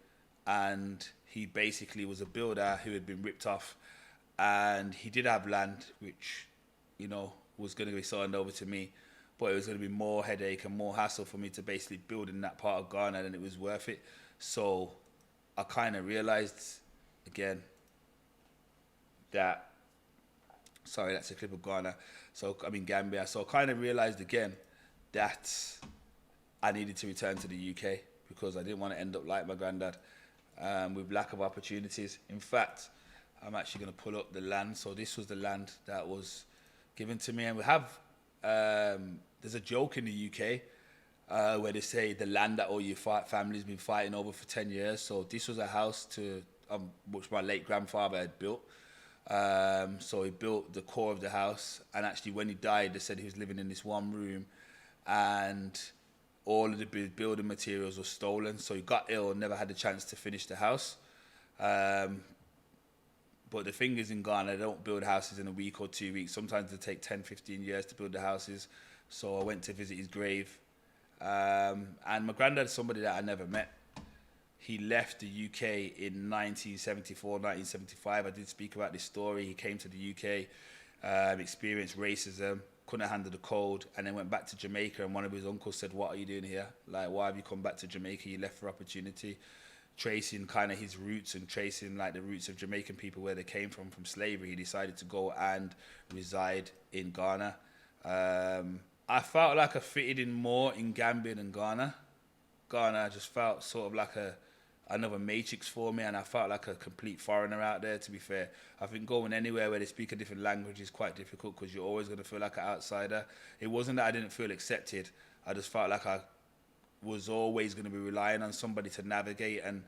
and he basically was a builder who had been ripped off. And he did have land, which, you know, was going to be signed over to me, but it was going to be more headache and more hassle for me to basically build in that part of Ghana than it was worth it. So I kind of realized again that, sorry, that's a clip of Ghana. So, I mean, Gambia. So I kind of realized again that I needed to return to the UK because I didn't want to end up like my granddad, with lack of opportunities. In fact, I'm actually going to pull up the land. So this was the land that was given to me. And we have, there's a joke in the UK where they say the land that all your family's been fighting over for 10 years. So this was a house which my late grandfather had built. So he built the core of the house, and actually when he died, they said he was living in this one room, and all of the building materials were stolen. So he got ill and never had the chance to finish the house. But the thing is, in Ghana, they don't build houses in a week or 2 weeks. Sometimes they take 10, 15 years to build the houses. So I went to visit his grave. And my granddad's somebody that I never met. He left the UK in 1974, 1975. I did speak about this story. He came to the UK, experienced racism, couldn't handle the cold, and then went back to Jamaica. And one of his uncles said, "What are you doing here? Like, why have you come back to Jamaica? You left for opportunity." Tracing kind of his roots and tracing like the roots of Jamaican people, where they came from slavery, he decided to go and reside in Ghana. I felt like I fitted in more in Gambia than Ghana. Ghana just felt sort of like another matrix for me, and I felt like a complete foreigner out there, to be fair. I think going anywhere where they speak a different language is quite difficult, because you're always going to feel like an outsider. It wasn't that I didn't feel accepted. I just felt like I was always going to be relying on somebody to navigate. And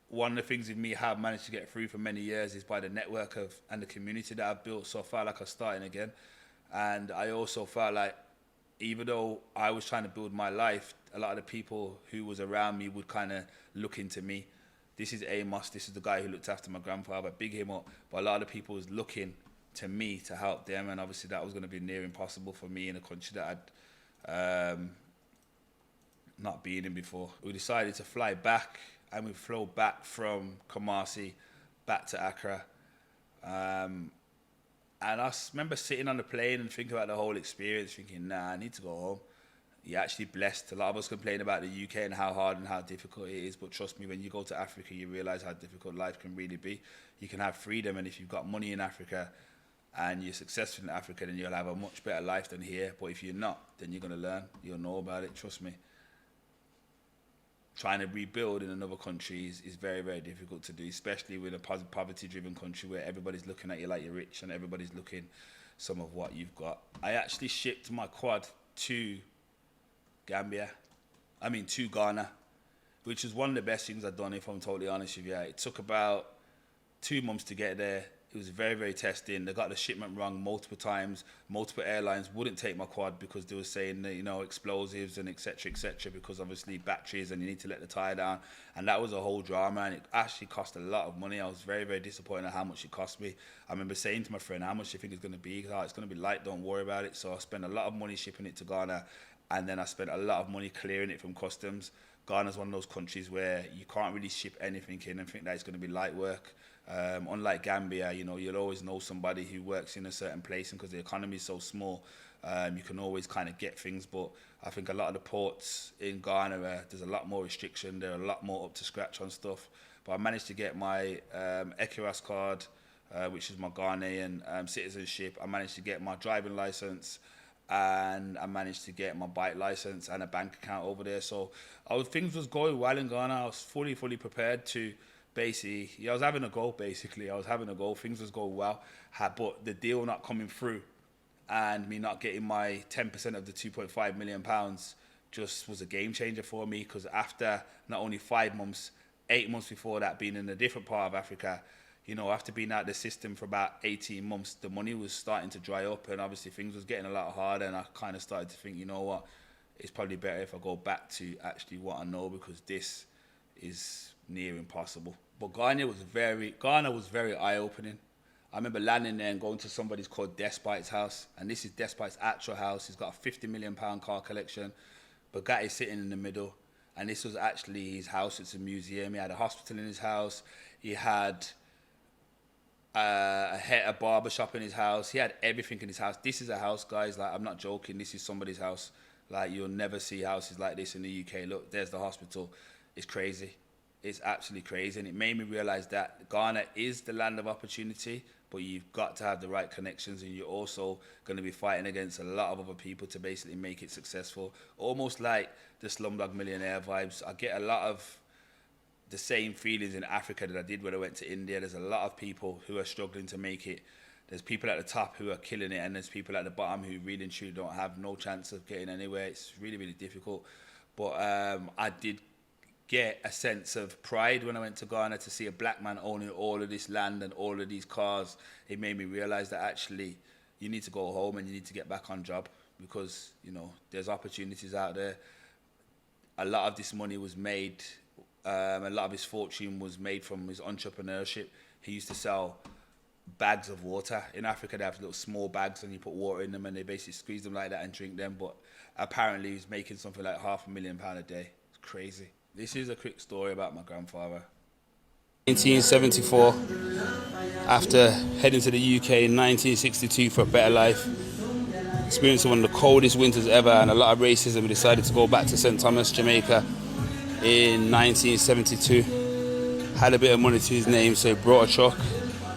one of the things with me I have managed to get through for many years is by the network of and the community that I've built. So I felt like I was starting again. And I also felt like, even though I was trying to build my life, a lot of the people who was around me would kind of look into me. This is Amos, this is the guy who looked after my grandfather, big him up. But a lot of the people was looking to me to help them, and obviously that was going to be near impossible for me in a country that I'd not been in before. We decided to fly back, and we flew back from Kumasi back to Accra. And I remember sitting on the plane and thinking about the whole experience, thinking, nah, I need to go home. You're actually blessed. A lot of us complain about the UK and how hard and how difficult it is, but trust me, when you go to Africa, you realize how difficult life can really be. You can have freedom, and if you've got money in Africa and you're successful in Africa, then you'll have a much better life than here. But if you're not, then you're going to learn. You'll know about it, trust me. Trying to rebuild in another country is very, very difficult to do, especially with a poverty-driven country where everybody's looking at you like you're rich and everybody's looking some of what you've got. I actually shipped my quad to Ghana, which was one of the best things I've done, if I'm totally honest with you. It took about 2 months to get there. It was very, very testing. They got the shipment wrong multiple times. Multiple airlines wouldn't take my quad because they were saying that, explosives and et cetera, because obviously batteries and you need to let the tire down. And that was a whole drama, and it actually cost a lot of money. I was very, very disappointed at how much it cost me. I remember saying to my friend, how much do you think it's going to be? He goes, it's going to be light, don't worry about it. So I spent a lot of money shipping it to Ghana, and then I spent a lot of money clearing it from customs. Ghana's one of those countries where you can't really ship anything in and think that it's going to be light work. Unlike Gambia, you'll always know somebody who works in a certain place, and because the economy is so small, you can always kind of get things. But I think a lot of the ports in Ghana, there's a lot more restriction. They're a lot more up to scratch on stuff. But I managed to get my ECOWAS card, which is my Ghanaian citizenship. I managed to get my driving license, and I managed to get my bike license and a bank account over there. So things was going well in Ghana. I was fully prepared to basically, I was having a go, things was going well, but the deal not coming through and me not getting my 10% of the £2.5 million just was a game changer for me, because after not only 5 months, 8 months before that, being in a different part of Africa, after being out of the system for about 18 months, the money was starting to dry up, and obviously things was getting a lot harder, and I kind of started to think, you know what, it's probably better if I go back to actually what I know, because this is near impossible. But Ghana was very eye-opening. I remember landing there and going to somebody's called Despite's house, and this is Despite's actual house. He's got a £50 million car collection. Bugatti's sitting in the middle, and this was actually his house. It's a museum. He had a hospital in his house. He had a barber shop in his house. He had everything in his house. This is a house, guys. Like, I'm not joking. This is somebody's house. Like, you'll never see houses like this in the UK. Look, there's the hospital. It's crazy. It's absolutely crazy, and it made me realize that Ghana is the land of opportunity, but you've got to have the right connections, and you're also going to be fighting against a lot of other people to basically make it successful. Almost like the Slumdog Millionaire vibes. I get a lot of the same feelings in Africa that I did when I went to India. There's a lot of people who are struggling to make it. There's people at the top who are killing it, and there's people at the bottom who really and truly don't have no chance of getting anywhere. It's really, really difficult. But I did get a sense of pride when I went to Ghana to see a black man owning all of this land and all of these cars. It made me realize that actually you need to go home and you need to get back on job, because, you know, there's opportunities out there. A lot of this money was made, a lot of his fortune was made from his entrepreneurship. He used to sell bags of water. In Africa, they have little small bags and you put water in them and they basically squeeze them like that and drink them. But apparently he's making something like £500,000 a day. It's crazy. This is a quick story about my grandfather. 1974, after heading to the UK in 1962 for a better life, experiencing one of the coldest winters ever and a lot of racism, we decided to go back to St. Thomas, Jamaica in 1972. Had a bit of money to his name, so he brought a truck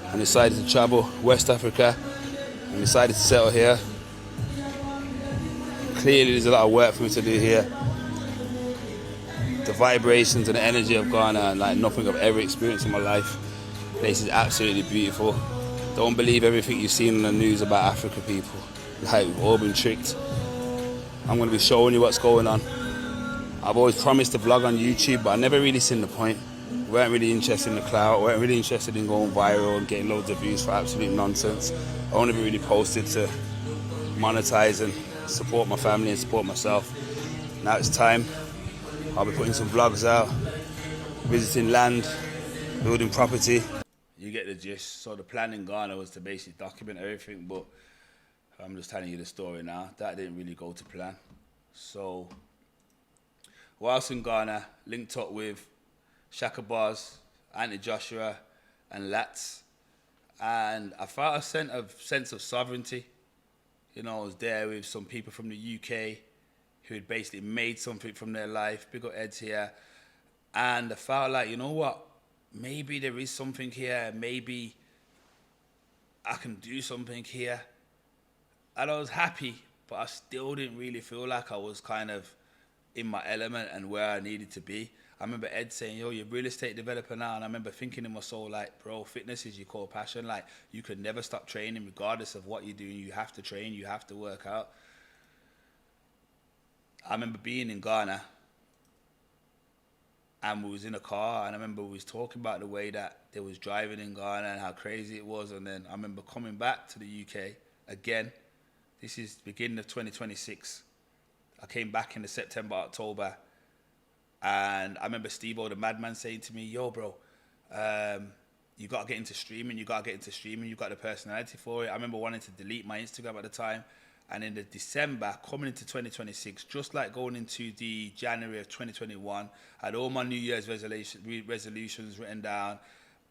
and decided to travel West Africa and decided to settle here. Clearly there's a lot of work for me to do here. The vibrations and the energy of Ghana are like nothing I've ever experienced in my life. The place is absolutely beautiful. Don't believe everything you've seen on the news about Africa, people. Like, we've all been tricked. I'm going to be showing you what's going on. I've always promised to vlog on YouTube, but I never really seen the point. We weren't really interested in the clout, weren't really interested in going viral and getting loads of views for absolute nonsense. I only really posted to monetize and support my family and support myself. Now it's time. I'll be putting some vlogs out, visiting land, building property. You get the gist. So the plan in Ghana was to basically document everything, but I'm just telling you the story now. That didn't really go to plan. So whilst in Ghana, linked up with Shaka Bars, Anthony Joshua, and Lats, and I felt a sense of sovereignty. You know, I was there with some people from the UK who had basically made something from their life. Big up Ed's here. And I felt like, you know what? Maybe there is something here. Maybe I can do something here. And I was happy, but I still didn't really feel like I was kind of in my element and where I needed to be. I remember Ed saying, yo, you're a real estate developer now. And I remember thinking in my soul, like, bro, fitness is your core passion. Like, you could never stop training regardless of what you're doing. You have to train, you have to work out. I remember being in Ghana and we was in a car, and I remember we was talking about the way that they was driving in Ghana and how crazy it was. And then I remember coming back to the UK again. This is the beginning of 2026. I came back in the September, October, and I remember Steve-O, the madman, saying to me, yo, bro, you got to get into streaming. You got to get into streaming. You got the personality for it. I remember wanting to delete my Instagram at the time. And in the December, coming into 2026, just like going into the January of 2021, I had all my New Year's resolutions written down.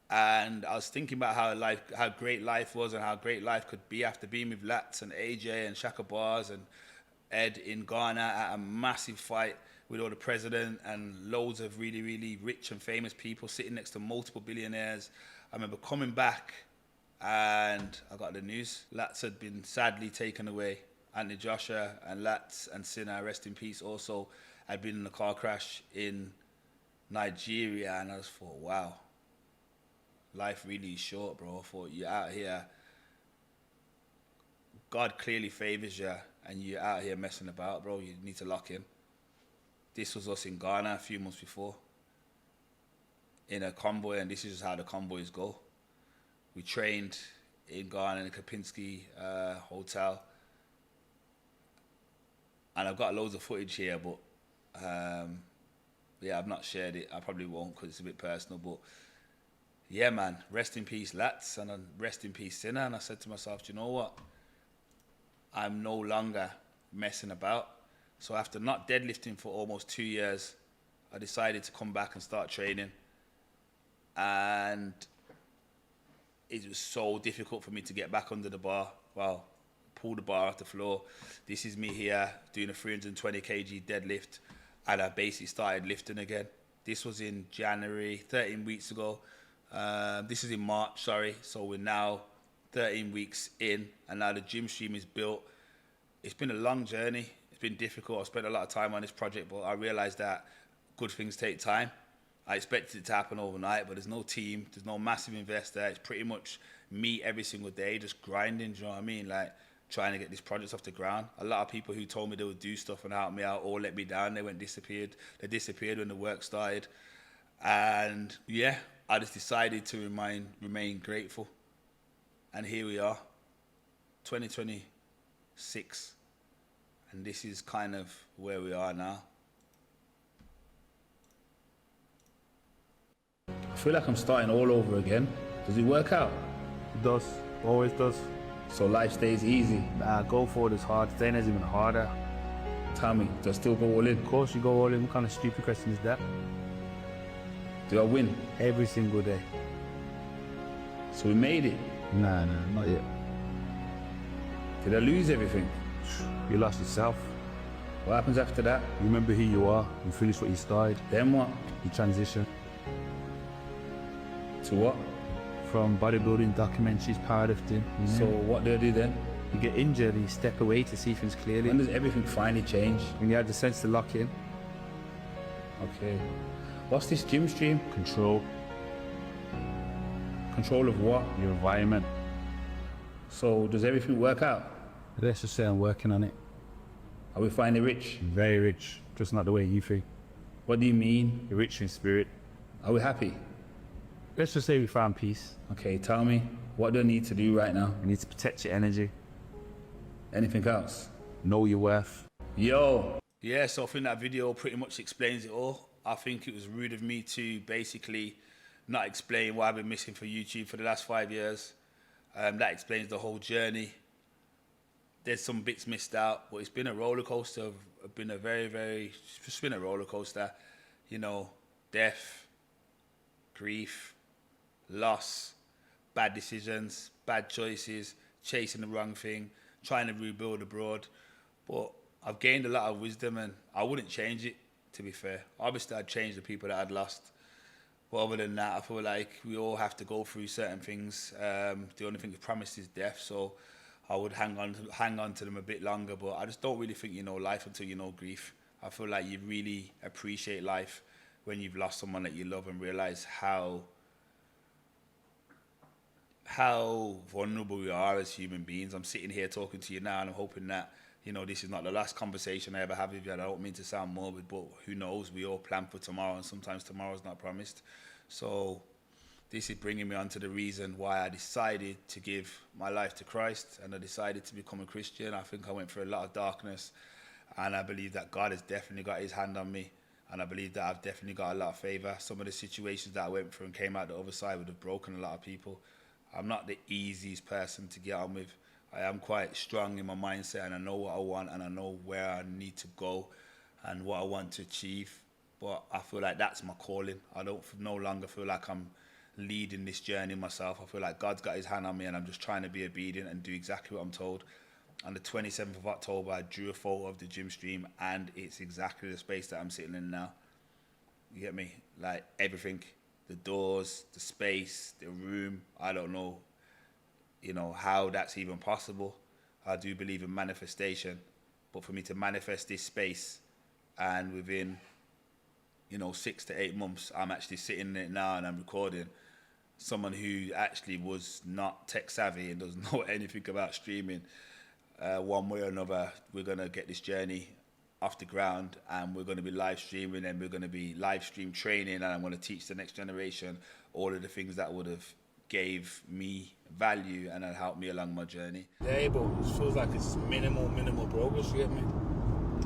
And I was thinking about how great life was and how great life could be after being with Lats and AJ and Shaka Bars and Ed in Ghana at a massive fight with all the president and loads of really, really rich and famous people sitting next to multiple billionaires. I remember coming back and I got the news. Lats had been sadly taken away. Anthony Joshua and Lats and Sinner, rest in peace, also had been in a car crash in Nigeria. And I just thought, wow, life really is short, bro. I thought, you're out here, God clearly favors you, and you're out here messing about, bro. You need to lock in. This was us in Ghana a few months before in a convoy, and this is just how the convoys go. We trained in Ghana in a Kapinski hotel. And I've got loads of footage here, but yeah, I've not shared it. I probably won't because it's a bit personal. But yeah, man, rest in peace, Lats, and rest in peace, Sinner. And I said to myself, do you know what? I'm no longer messing about. So after not deadlifting for almost 2 years, I decided to come back and start training. And it was so difficult for me to get back under the bar. Well, pull the bar off the floor. This is me here doing a 320 kg deadlift, and I basically started lifting again. This was in January, 13 weeks ago. This is in March, sorry. So we're now 13 weeks in, and now the gym stream is built. It's been a long journey. It's been difficult. I spent a lot of time on this project, but I realized that good things take time. I expected it to happen overnight, but there's no team, there's no massive investor. It's pretty much me every single day, just grinding, do you know what I mean? Like, trying to get this project off the ground. A lot of people who told me they would do stuff and help me out all let me down. They disappeared. They disappeared when the work started. And yeah, I just decided to remain grateful. And here we are, 2026. And this is kind of where we are now. I feel like I'm starting all over again. Does it work out? It does, always does. So life stays easy. Nah, go forward is hard. Staying is even harder. Tell me, do I still go all in? Of course you go all in. What kind of stupid question is that? Do I win? Every single day. So we made it? Nah, not yet. Did I lose everything? You lost yourself. What happens after that? You remember who you are. You finish what you started. Then what? You transition. To what? From bodybuilding, documentaries, powerlifting. So what do I do then? You get injured and you step away to see things clearly. When does everything finally change? When you have the sense to lock in. Okay. What's this gym stream? Control. Control of what? Your environment. So does everything work out? Let's just say I'm working on it. Are we finally rich? Very rich. Just not the way you think. What do you mean? You're rich in spirit. Are we happy? Let's just say we found peace. Okay, tell me, what do I need to do right now? You need to protect your energy. Anything else? Know your worth. Yo! Yeah, so I think that video pretty much explains it all. I think it was rude of me to basically not explain what I've been missing for YouTube for the last 5 years. That explains the whole journey. There's some bits missed out, but it's been a roller coaster. It's been a it's been a roller coaster. You know, death, grief, loss, bad decisions, bad choices, chasing the wrong thing, trying to rebuild abroad. But I've gained a lot of wisdom and I wouldn't change it, to be fair. Obviously, I'd change the people that I'd lost. But other than that, I feel like we all have to go through certain things. The only thing that's promised is death, so I would hang on to them a bit longer. But I just don't really think you know life until you know grief. I feel like you really appreciate life when you've lost someone that you love and realize how vulnerable we are as human beings. I'm sitting here talking to you now and I'm hoping that, you know, this is not the last conversation I ever have with you. I don't mean to sound morbid, but who knows? We all plan for tomorrow and sometimes tomorrow's not promised. So this is bringing me on to the reason why I decided to give my life to Christ and I decided to become a Christian. I think I went through a lot of darkness and I believe that God has definitely got his hand on me. And I believe that I've definitely got a lot of favour. Some of the situations that I went through and came out the other side would have broken a lot of people. I'm not the easiest person to get on with. I am quite strong in my mindset and I know what I want and I know where I need to go and what I want to achieve. But I feel like that's my calling. I don't no longer feel like I'm leading this journey myself. I feel like God's got his hand on me and I'm just trying to be obedient and do exactly what I'm told. On the 27th of October, I drew a photo of the gym stream and it's exactly the space that I'm sitting in now. You get me? Like everything, the doors, the space, the room, I don't know, you know, how that's even possible. I do believe in manifestation, but for me to manifest this space and within, you know, 6 to 8 months, I'm actually sitting in it now and I'm recording. Someone who actually was not tech savvy and doesn't know anything about streaming, one way or another, we're going to get this journey off the ground and we're going to be live streaming and we're going to be live stream training and I'm going to teach the next generation all of the things that would have gave me value and helped me along my journey. Yeah, but it feels like it's minimal progress, you get me?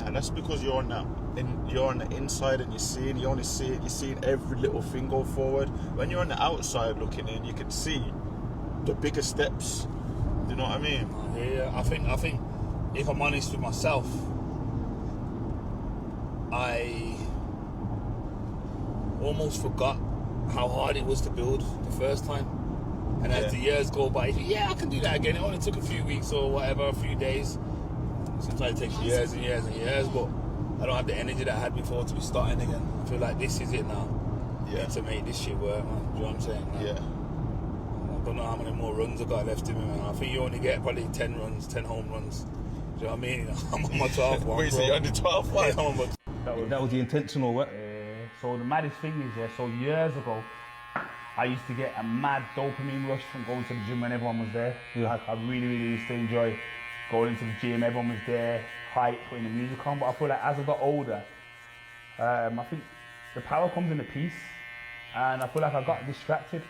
And that's because you're on the inside and you're seeing every little thing go forward. When you're on the outside looking in, you can see the bigger steps. Do you know what I mean? Yeah, I think if I'm honest with myself, I almost forgot how hard it was to build the first time. And as the years go by, I can do that again. It only took a few weeks or whatever, a few days. Sometimes it takes years and years and years, but I don't have the energy that I had before to be starting again. I feel like this is it now. Yeah. To make this shit work, man. Do you know what I'm saying? Like, I don't know how many more runs I got left in me, man. I think you only get probably 10 runs, 10 home runs. Do you know what I mean? I'm on my 12th one. Wait, so you're on the 12th one? Yeah, I'm on my That was the intentional work. So the maddest thing is, so years ago, I used to get a mad dopamine rush from going to the gym when everyone was there. I really used to enjoy going into the gym, everyone was there, hype, putting the music on. But I feel like as I got older, I think the power comes in the peace, and I feel like I got distracted.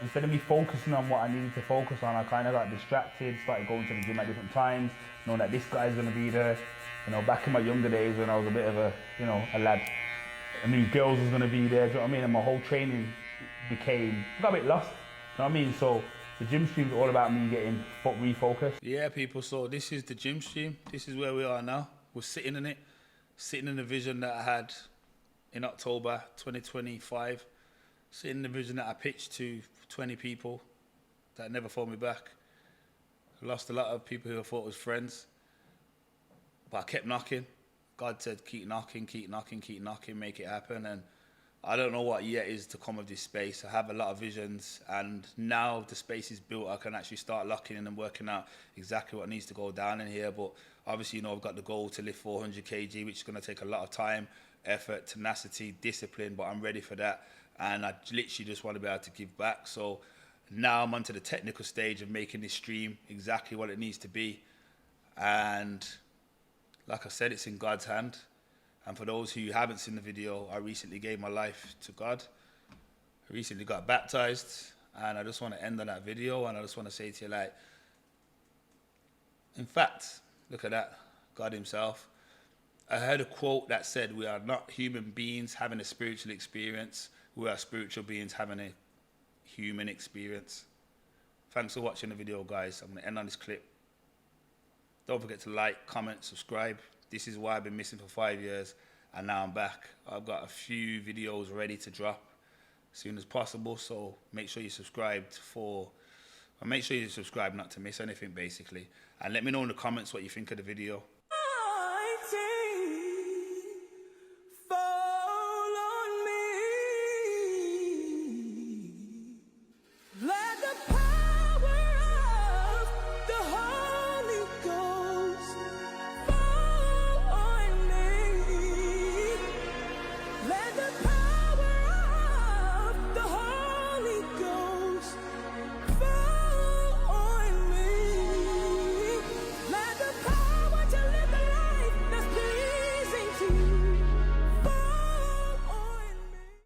Instead of me focusing on what I needed to focus on, I kind of got distracted, started going to the gym at different times, knowing that this guy's going to be there. You know, back in my younger days when I was a bit of a, you know, a lad, I knew girls was going to be there, do you know what I mean? And my whole training got a bit lost, you know what I mean? So the gym stream's all about me getting refocused. Yeah, people, so this is the gym stream. This is where we are now. We're sitting in it, sitting in the vision that I had in October 2025, sitting in the vision that I pitched to 20 people that never phoned me back. I lost a lot of people who I thought was friends, but I kept knocking. God said, keep knocking, keep knocking, keep knocking, make it happen. And I don't know what yet is to come of this space. I have a lot of visions, and now the space is built, I can actually start locking in and working out exactly what needs to go down in here. But obviously, you know, I've got the goal to lift 400 kg, which is going to take a lot of time, effort, tenacity, discipline, but I'm ready for that. And I literally just want to be able to give back. So now I'm onto the technical stage of making this stream exactly what it needs to be. And like I said, it's in God's hand. And for those who haven't seen the video, I recently gave my life to God. I recently got baptized, and I just want to end on that video, and I just want to say to you, like, in fact, look at that, God himself. I heard a quote that said, we are not human beings having a spiritual experience, we are spiritual beings having a human experience. Thanks for watching the video, guys. I'm going to end on this clip. Don't forget to like, comment, subscribe. This is why I've been missing for 5 years, and now I'm back. I've got a few videos ready to drop as soon as possible, so make sure you're subscribed make sure you subscribe not to miss anything, basically. And let me know in the comments what you think of the video.